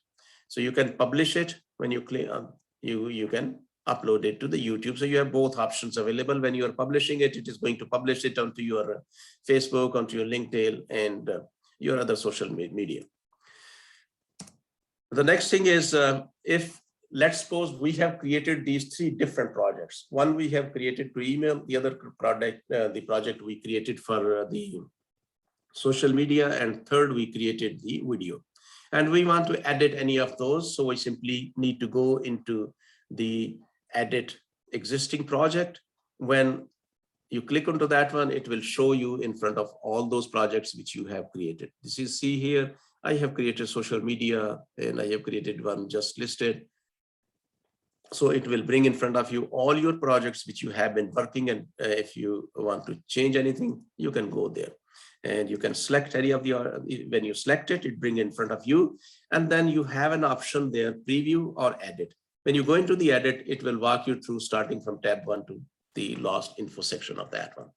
So you can publish it when you click on, you can upload it to the YouTube. So you have both options available. When you are publishing it, it is going to publish it onto your Facebook, onto your LinkedIn, and your other social media. The next thing is, if let's suppose we have created these three different projects. One we have created to email, the other project, the project we created for the social media, and third we created the video. And we want to edit any of those. So we simply need to go into the edit existing project. When you click onto that one, it will show you in front of all those projects which you have created. This is, see here, I have created social media and I have created one just listed. So it will bring in front of you all your projects which you have been working, and if you want to change anything, you can go there and you can select any of the, when you select it, it brings in front of you, and then you have an option there, preview or edit. When you go into the edit, it will walk you through starting from tab 1 to the last info section of that one.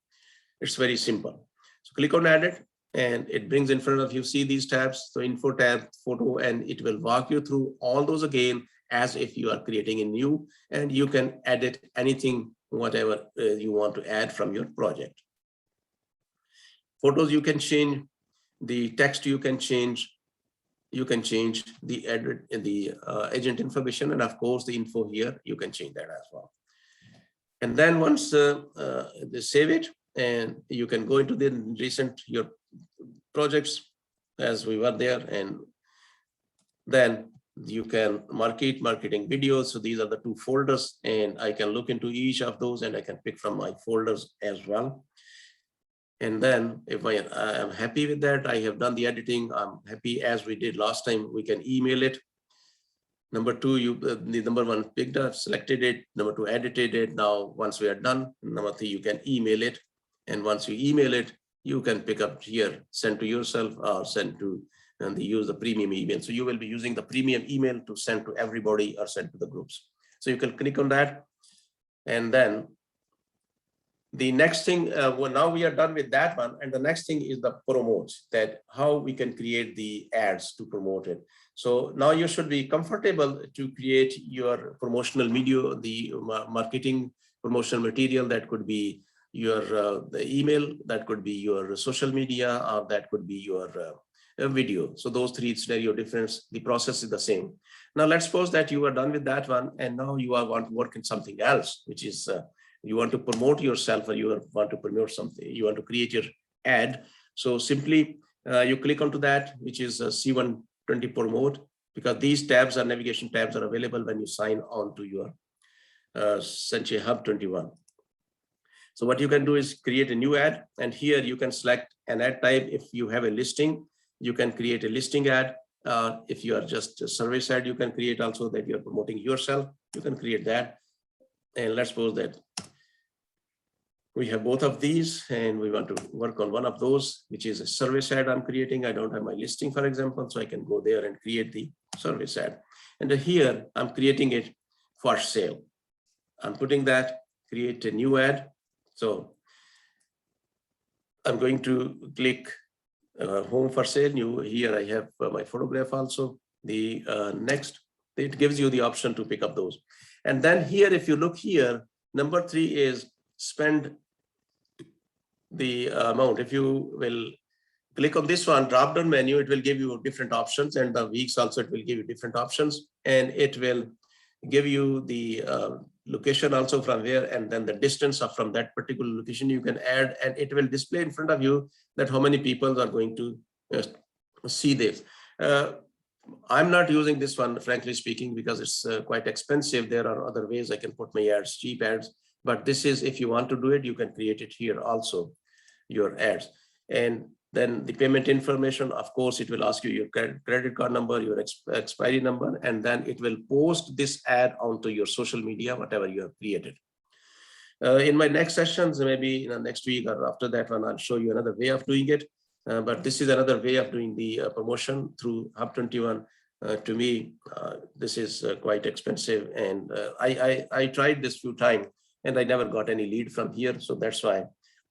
It's very simple. So click on edit and it brings in front of you, see these tabs, so info tab, photo, and it will walk you through all those again as if you are creating a new, and you can edit anything, whatever you want to add from your project. Photos you can change, the text you can change the edit in the agent information, and of course the info here, you can change that as well. And then once they save it, and you can go into the recent your projects as we were there, and then you can marketing videos. So these are the two folders, and I can look into each of those and I can pick from my folders as well. And then if I am happy with that, I have done the editing, I'm happy as we did last time, we can email it. Number two, the number one picked up, selected it. Number two, edited it. Now, once we are done, number three, you can email it. And once you email it, you can pick up here, send to yourself or send to, and they use the premium email. So you will be using the premium email to send to everybody or send to the groups. So you can click on that. And then the next thing, well, now we are done with that one. And the next thing is the promote, that how we can create the ads to promote it. So now you should be comfortable to create your promotional video, the marketing promotional material. That could be your the email, that could be your social media, or that could be your video. So those three scenario difference, the process is the same. Now let's suppose that you are done with that one, and now you want to work in something else, which is you want to promote yourself, or you want to promote something, you want to create your ad. So simply you click onto that, which is C120 promote, because these tabs are navigation tabs are available when you sign on to your Sanchay Hub 21. So what you can do is create a new ad, and here you can select an ad type. If you have a listing, you can create a listing ad. If you are just a service ad, you can create also that you're promoting yourself. You can create that. And let's suppose that we have both of these, and we want to work on one of those, which is a service ad I'm creating. I don't have my listing, for example, so I can go there and create the service ad. And here I'm creating it for sale. I'm putting that, create a new ad. So I'm going to click home for sale, new. Here I have my photograph also. The next, it gives you the option to pick up those. And then here, if you look here, number 3 is spend the amount. If you will click on this one, drop down menu, it will give you different options, and the weeks also, it will give you different options, and it will give you the location also from where, and then the distance from that particular location you can add, and it will display in front of you that how many people are going to see this. I'm not using this one, frankly speaking, because it's quite expensive. There are other ways I can put my ads, cheap ads, but this is, if you want to do it, you can create it here also, your ads. And then the payment information, of course, it will ask you your credit card number, your expiry number, and then it will post this ad onto your social media, whatever you have created. In my next sessions, maybe next week or after that one, I'll show you another way of doing it. But this is another way of doing the promotion through Hub 21. To me, this is quite expensive, and I tried this few times, and I never got any lead from here. So that's why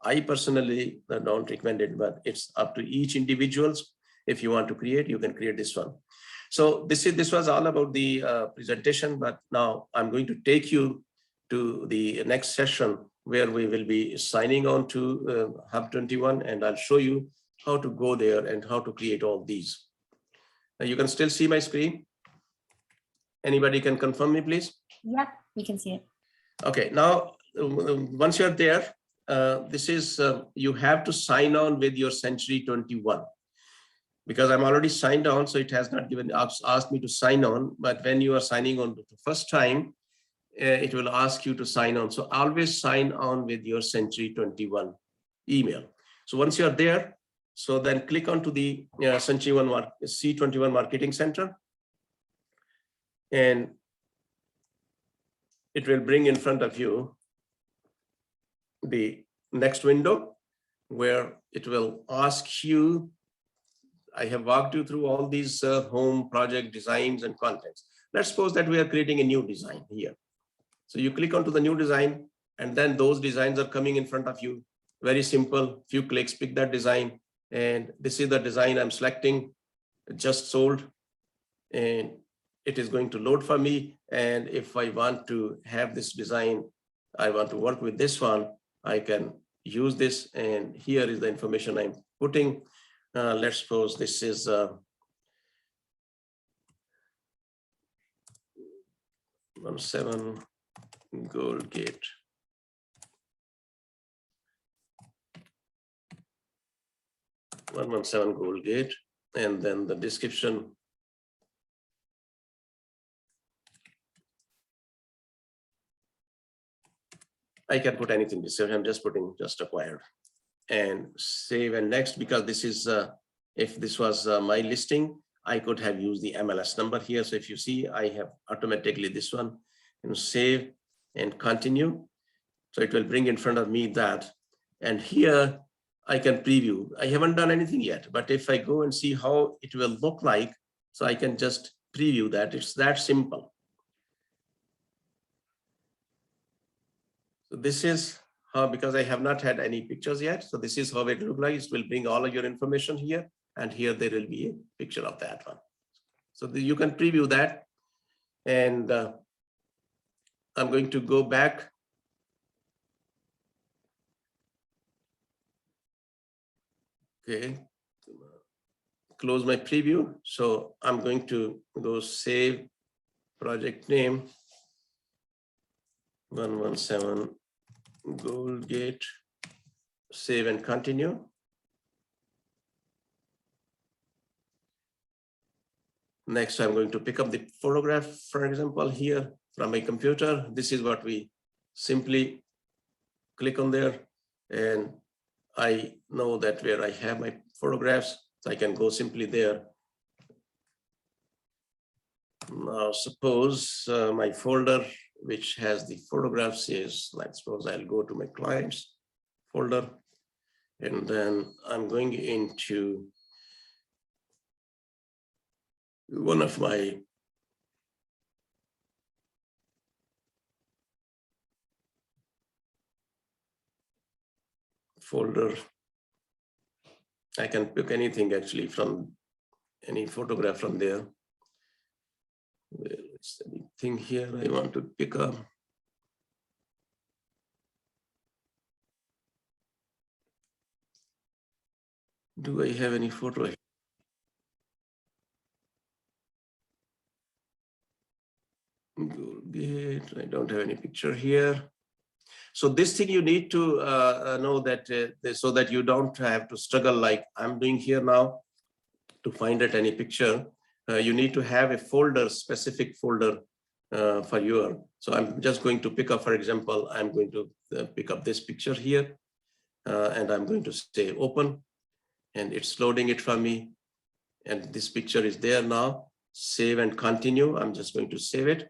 I personally don't recommend it, but it's up to each individuals. If you want to create, you can create this one. So this was all about the presentation, but now I'm going to take you to the next session where we will be signing on to Hub 21, and I'll show you how to go there and how to create all these. Now you can still see my screen. Anybody can confirm me, please? Yeah, we can see it. Okay, now once you're there, this is, you have to sign on with your Century 21. Because I'm already signed on, so it has not given asked me to sign on. But when you are signing on the first time, it will ask you to sign on. So always sign on with your Century 21 email. So once you're there, so then click onto the C21 Marketing Center, and it will bring in front of you the next window where it will ask you. I have walked you through all these home project designs and contents. Let's suppose that we are creating a new design here. So you click onto the new design, and then those designs are coming in front of you. Very simple, few clicks, pick that design. And this is the design I'm selecting, just sold. And it is going to load for me. And if I want to have this design, I want to work with this one, I can use this. And here is the information I'm putting. Let's suppose this is 17 Gold Gate. (117) Gold Gate, and then the description. I can put anything. I'm just putting just acquired, and save and next, because this is if this was my listing, I could have used the MLS number here. So if you see, I have automatically this one, save and continue. So it will bring in front of me that, and here I can preview. I haven't done anything yet, but if I go and see how it will look like, so I can just preview that. It's that simple. So this is how, because I have not had any pictures yet. So this is how it looks like. It will bring all of your information here, and here there will be a picture of that one. So you can preview that, and I'm going to go back. Okay, close my preview. So I'm going to go save project name 117 Goldgate, save and continue. Next, I'm going to pick up the photograph, for example, here from my computer. This is what we simply click on there, and I know that where I have my photographs, so I can go simply there. Now, suppose my folder, which has the photographs, is, let's suppose I'll go to my clients folder, and then I'm going into one of my folder. I can pick anything actually from any photograph from there. There's anything here I want to pick up. Do I have any photo? Goldgate, I don't have any picture here. So this thing you need to know that so that you don't have to struggle like I'm doing here now to find out any picture. You need to have a folder, specific folder for your. So I'm just going to pick up, for example, I'm going to pick up this picture here, and I'm going to say open, and it's loading it for me. And this picture is there now. Save and continue. I'm just going to save it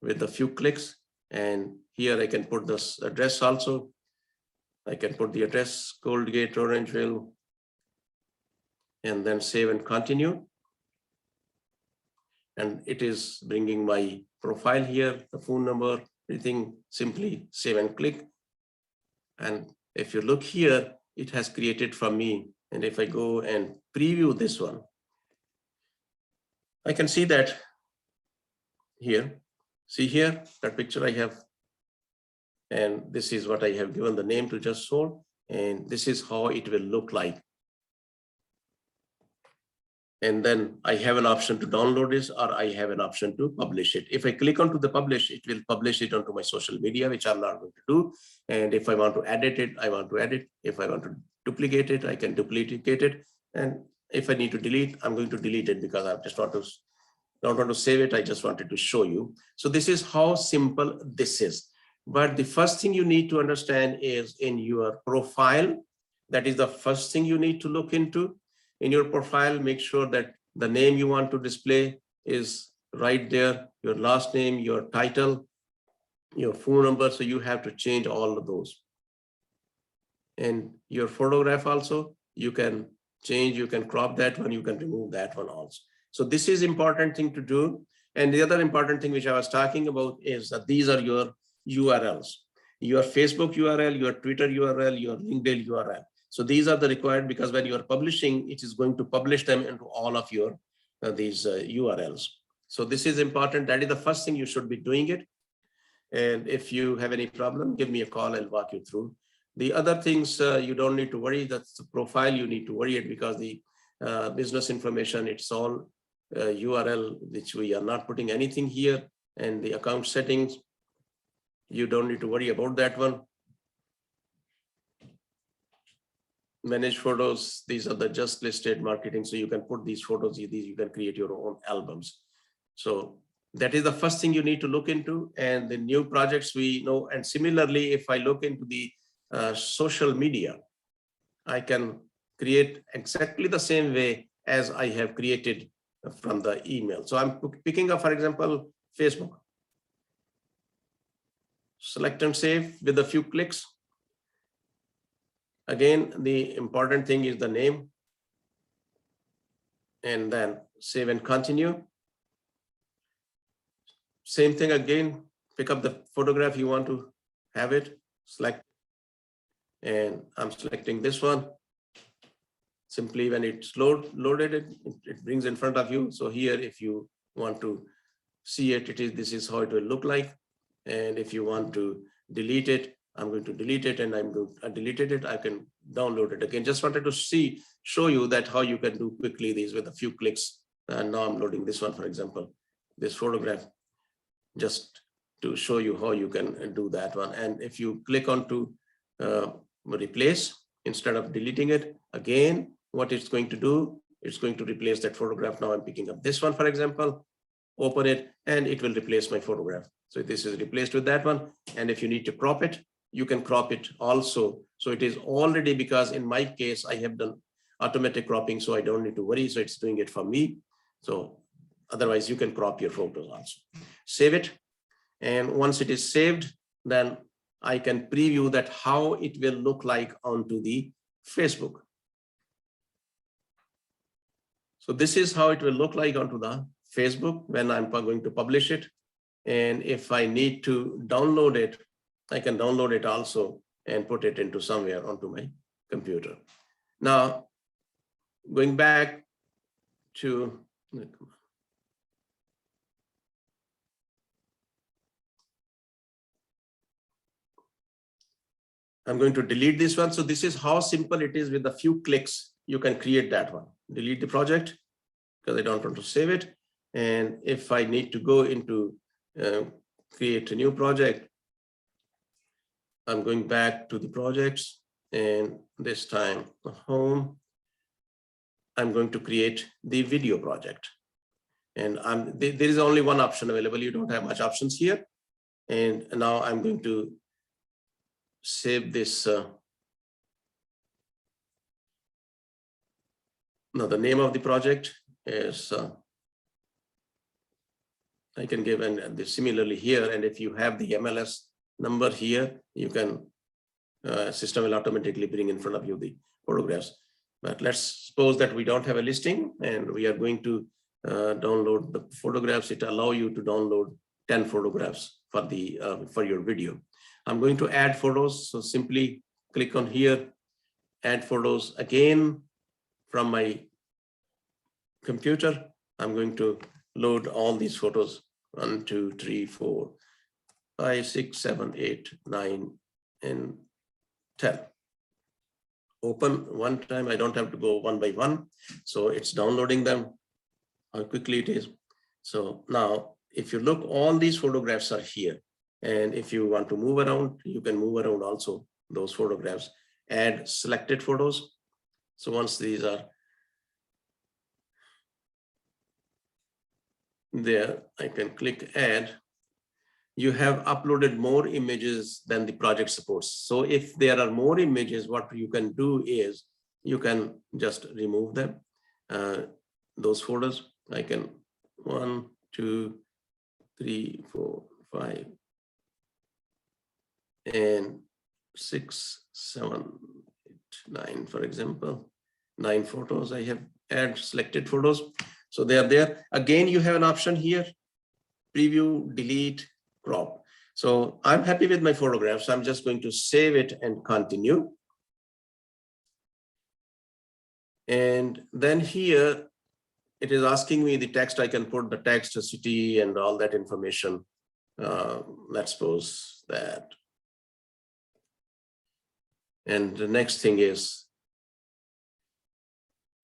with a few clicks. And here I can put this address also. I can put the address, Goldgate, Orangeville, and then save and continue. And it is bringing my profile here, the phone number, everything, simply save and click. And if you look here, it has created for me. And if I go and preview this one, I can see that here. See here, that picture I have. And this is what I have given the name to Just Sold. And this is how it will look like. And then I have an option to download this, or I have an option to publish it. If I click onto the publish, it will publish it onto my social media, which I'm not going to do. And if I want to edit it, I want to edit. If I want to duplicate it, I can duplicate it. And if I need to delete, I'm going to delete it because I just don't want to save it. I just wanted to show you. So this is how simple this is. But the first thing you need to understand is in your profile. That is the first thing you need to look into. In your profile, make sure that the name you want to display is right there, your last name, your title, your phone number. So you have to change all of those. And your photograph also, you can change, you can crop that one, you can remove that one also. So this is important thing to do. And the other important thing which I was talking about is that these are your URLs, your Facebook URL, your Twitter URL, your LinkedIn URL. So these are the required, because when you are publishing, it is going to publish them into all of your these URLs. So this is important. That is the first thing you should be doing it. And if you have any problem, give me a call. I'll walk you through. The other things you don't need to worry. That's the profile you need to worry it, because the business information, it's all URL, which we are not putting anything here. And the account settings, you don't need to worry about that one. Manage photos, these are the just listed marketing. So you can put these photos, you can create your own albums. So that is the first thing you need to look into. And the new projects we know. And similarly, if I look into the social media, I can create exactly the same way as I have created from the email. So I'm picking up, for example, Facebook. Select and save with a few clicks. Again, the important thing is the name, and then save and continue. Same thing again, pick up the photograph you want to have it, select, and I'm selecting this one. Simply when it's loaded, it brings in front of you. So here, if you want to see it, this is how it will look like. And if you want to delete it, I'm going to delete it, and I deleted it. I can download it again. Just wanted to show you that how you can do quickly these with a few clicks. And now I'm loading this one, for example. this photograph just to show you how you can do that one. And if you click on to replace, instead of deleting it, again, what it's going to do, it's going to replace that photograph. Now I'm picking up this one, for example, open it, and it will replace my photograph. So this is replaced with that one. And if you need to crop it, you can crop it also. So it is already, because in my case, I have done automatic cropping, so I don't need to worry. So it's doing it for me. So otherwise you can crop your photos also. Save it. And once it is saved, then I can preview that how it will look like onto the Facebook. So this is how it will look like onto the Facebook when I'm going to publish it. And if I need to download it, I can download it also and put it into somewhere onto my computer. Now, going back to, I'm going to delete this one. So this is how simple it is. With a few clicks, you can create that one. Delete the project because I don't want to save it. And if I need to go into create a new project, I'm going back to the projects, and this time home, I'm going to create the video project. And there is only one option available. You don't have much options here. And now I'm going to save this. Now the name of the project is, I can give, and similarly here, and if you have the MLS number here, you can, system will automatically bring in front of you the photographs. But let's suppose that we don't have a listing and we are going to download the photographs. It allows you to download 10 photographs for the for your video. I'm going to add photos. So simply click on here, add photos. Again, from my computer, I'm going to load all these photos. 1, 2, 3, 4, 5, 6, 7, 8, 9, and 10. Open one time. I don't have to go one by one. So it's downloading them, how quickly it is. So now, if you look, all these photographs are here. And if you want to move around, you can move around also those photographs. Add selected photos. So once these are there, I can click add. You have uploaded more images than the project supports. So if there are more images, what you can do is you can just remove them. Those photos, I can 1, 2, 3, 4, 5, and 6, 7, 8, 9, for example. 9 photos I have add selected photos. So they are there. Again, you have an option here, preview, delete, crop. So I'm happy with my photographs. I'm just going to save it and continue. And then here, it is asking me the text. I can put the text, the city, and all that information. Let's suppose that. And the next thing is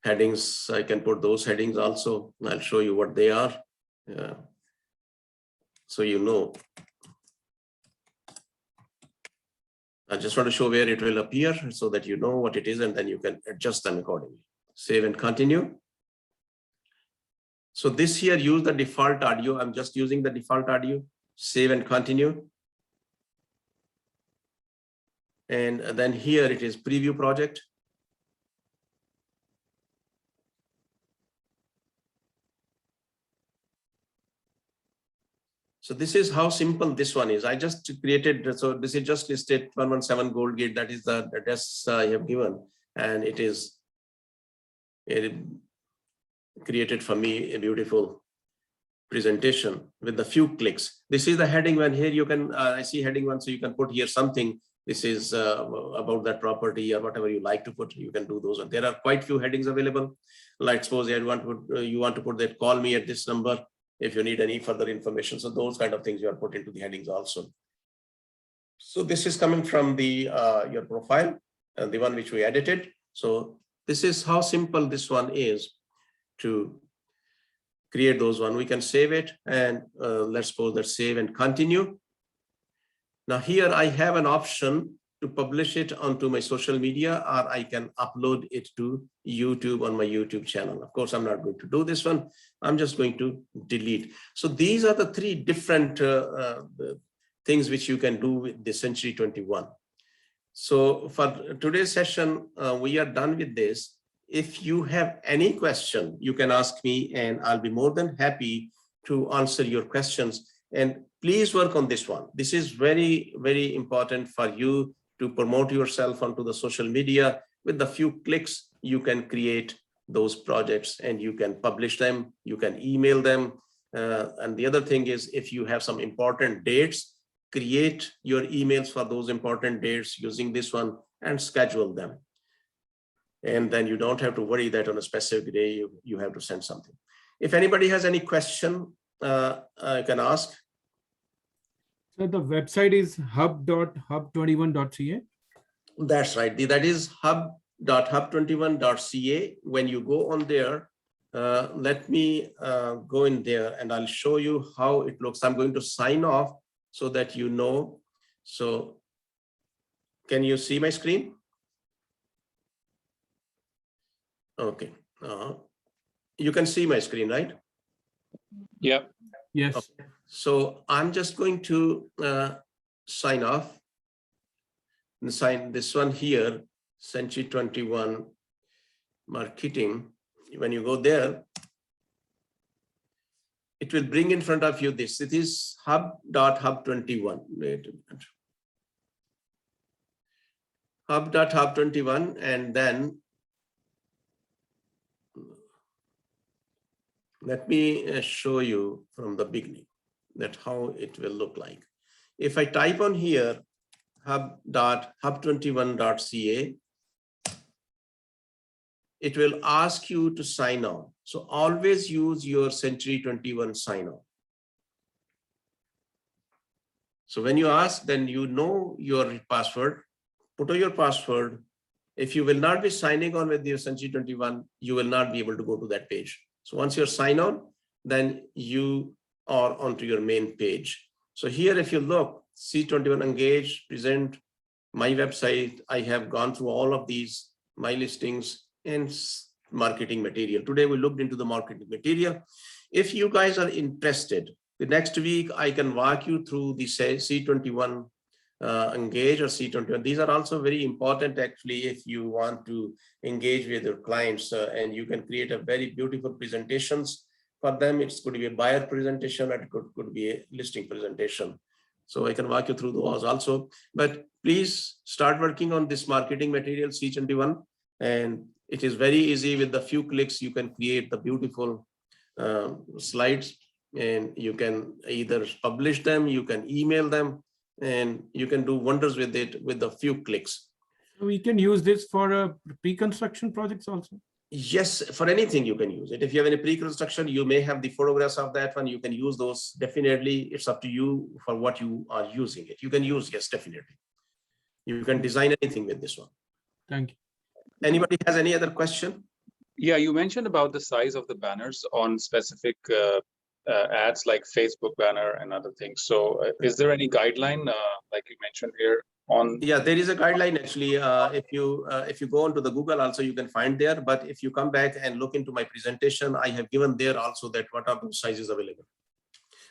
headings. I can put those headings also. I'll show you what they are. So you know. I just want to show where it will appear so that you know what it is, and then you can adjust them accordingly. Save and continue. So this here, use the default audio. I'm just using the default audio. Save and continue. And then here it is preview project. So this is how simple this one is. I just created, so this is just listed 117 Gold Gate. That is the address I have given. And it is created for me a beautiful presentation with a few clicks. This is the heading one. Here you can, I see heading one, so you can put here something. This is about that property or whatever you like to put, you can do those. And there are quite few headings available. Like suppose you want to put that, call me at this number if you need any further information. So those kind of things you are put into the headings also. So this is coming from the your profile, the one which we edited. So this is how simple this one is to create those one. We can save it, and let's suppose that save and continue. Now here I have an option to publish it onto my social media, or I can upload it to YouTube on my YouTube channel. Of course, I'm not going to do this one. I'm just going to delete. So these are the three different things which you can do with the Century 21. So for today's session, we are done with this. If you have any question, you can ask me, and I'll be more than happy to answer your questions. And please work on this one. This is very, very important for you to promote yourself onto the social media. With a few clicks, you can create those projects and you can publish them, you can email them. And the other thing is, if you have some important dates, create your emails for those important dates using this one and schedule them. And then you don't have to worry that on a specific day you have to send something. If anybody has any question, I can ask. So the website is hub.hub21.ca. That's right. That is hub.hub21.ca. When you go on there, let me go in there and I'll show you how it looks. I'm going to sign off so that you know. So can you see my screen? Okay. You can see my screen, right? Yep. Yes. Okay. So I'm just going to sign off and sign this one here, Century 21 Marketing. When you go there, it will bring in front of you this. It is hub.hub21. Wait a minute. Hub.hub21, and then let me show you from the beginning that how it will look like. If I type on here hub.hub21.ca, it will ask you to sign on. So always use your Century 21 sign on. So when you ask, then you know your password, put on your password. If you will not be signing on with your Century 21, you will not be able to go to that page. So once you're signed on, then you are onto your main page. So here, if you look, C21 Engage, Present, my website, I have gone through all of these, my listings and marketing material. Today, we looked into the marketing material. If you guys are interested, the next week, I can walk you through the C21 Engage or C21. These are also very important, actually, if you want to engage with your clients, and you can create a very beautiful presentations for them. It's going to be a buyer presentation, and it could be a listing presentation. So I can walk you through those also. But please start working on this marketing material, C21, and it is very easy. With a few clicks, you can create the beautiful slides, and you can either publish them, you can email them, and you can do wonders with it with a few clicks. So we can use this for pre-construction projects also? Yes, for anything you can use it. If you have any pre-construction, you may have the photographs of that one. You can use those. Definitely, it's up to you for what you are using it. You can use, yes, definitely. You can design anything with this one. Thank you. Anybody has any other question? Yeah, you mentioned about the size of the banners on specific ads like Facebook banner and other things. So is there any guideline like you mentioned here on? Yeah, there is a guideline actually. If you go onto the Google also, you can find there. But if you come back and look into my presentation, I have given there also that what are the sizes available.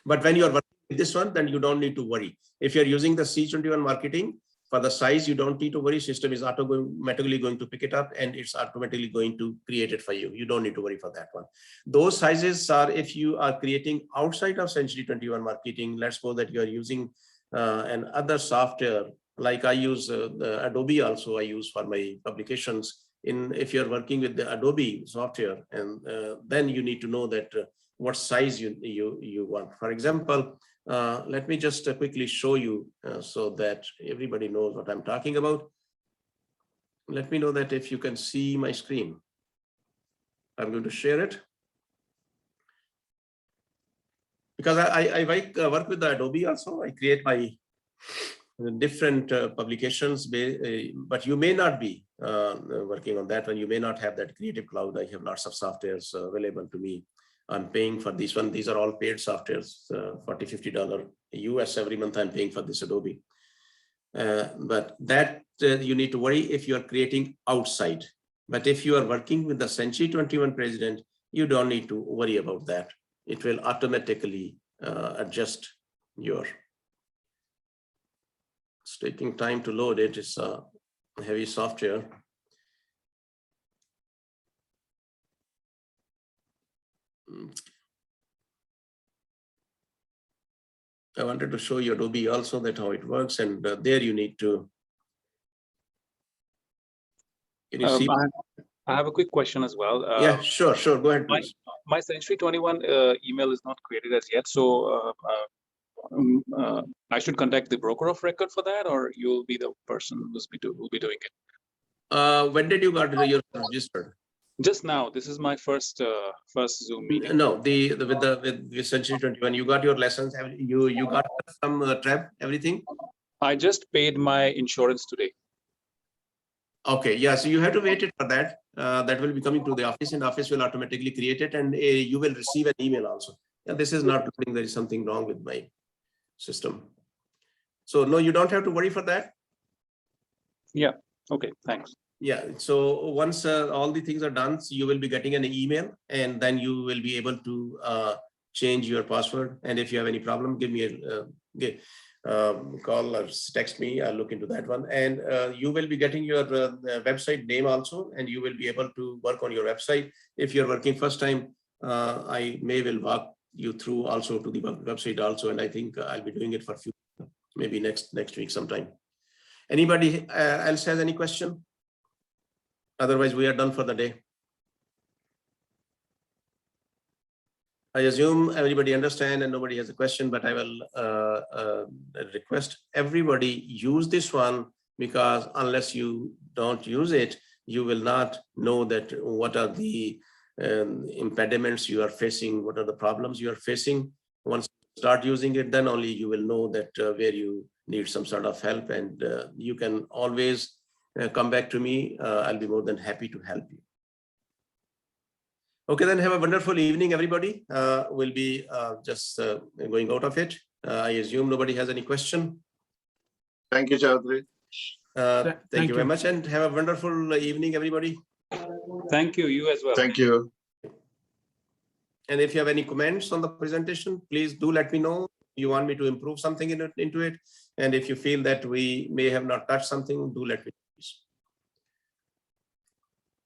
But when you are working with this one, then you don't need to worry. If you're using the C21 marketing, for the size, you don't need to worry. System is automatically going to pick it up, and it's automatically going to create it for you. You don't need to worry for that one. Those sizes are if you are creating outside of Century 21 marketing. Let's suppose that you are using an other software, like I use the Adobe also I use for my publications. If you're working with the Adobe software, and then you need to know that what size you want. For example, let me just quickly show you so that everybody knows what I'm talking about. Let me know that if you can see my screen. I'm going to share it. Because I work with the Adobe also. I create my different publications, but you may not be working on that one. You may not have that Creative Cloud. I have lots of softwares available to me. I'm paying for this one. These are all paid softwares, $40–50 US every month I'm paying for this Adobe. But that you need to worry if you are creating outside. But if you are working with the C21 president, you don't need to worry about that. It will automatically adjust your. It's taking time to load it. It's a heavy software. I wanted to show you Adobe also, that how it works, and there you need to. Can you see? I have a quick question as well. Yeah, sure. Go ahead, please. My C21 email is not created as yet, so I should contact the broker of record for that, or you'll be the person who will be doing it. When did you got your registered? Just now. This is my first Zoom meeting. No, with C21, you got your lessons. You got some TREB, everything. I just paid my insurance today. Okay, yeah. So you have to wait it for that. That will be coming to the office, and the office will automatically create it, and you will receive an email also. Yeah, this is not loading. There is something wrong with my system. So no, you don't have to worry for that. Yeah. Okay. Thanks. Yeah. So once all the things are done, so you will be getting an email, and then you will be able to change your password. And if you have any problem, give me a call or text me. I'll look into that one. And you will be getting your website name also, and you will be able to work on your website. If you're working first time, I will walk you through also to the website also. And I think I'll be doing it for maybe next week sometime. Anybody else has any question? Otherwise, we are done for the day. I assume everybody understand and nobody has a question, but I will request everybody use this one, because unless you don't use it, you will not know that what are the impediments you are facing, what are the problems you are facing. Once you start using it, then only you will know that where you need some sort of help, and you can always come back to me. I'll be more than happy to help you. Okay, then have a wonderful evening, everybody. We'll be just going out of it. I assume nobody has any question. Thank you, Chaudhary. Thank you very much, and have a wonderful evening, everybody. Thank you. You as well. Thank you. And if you have any comments on the presentation, please do let me know. You want me to improve something into it. And if you feel that we may have not touched something, do let me know.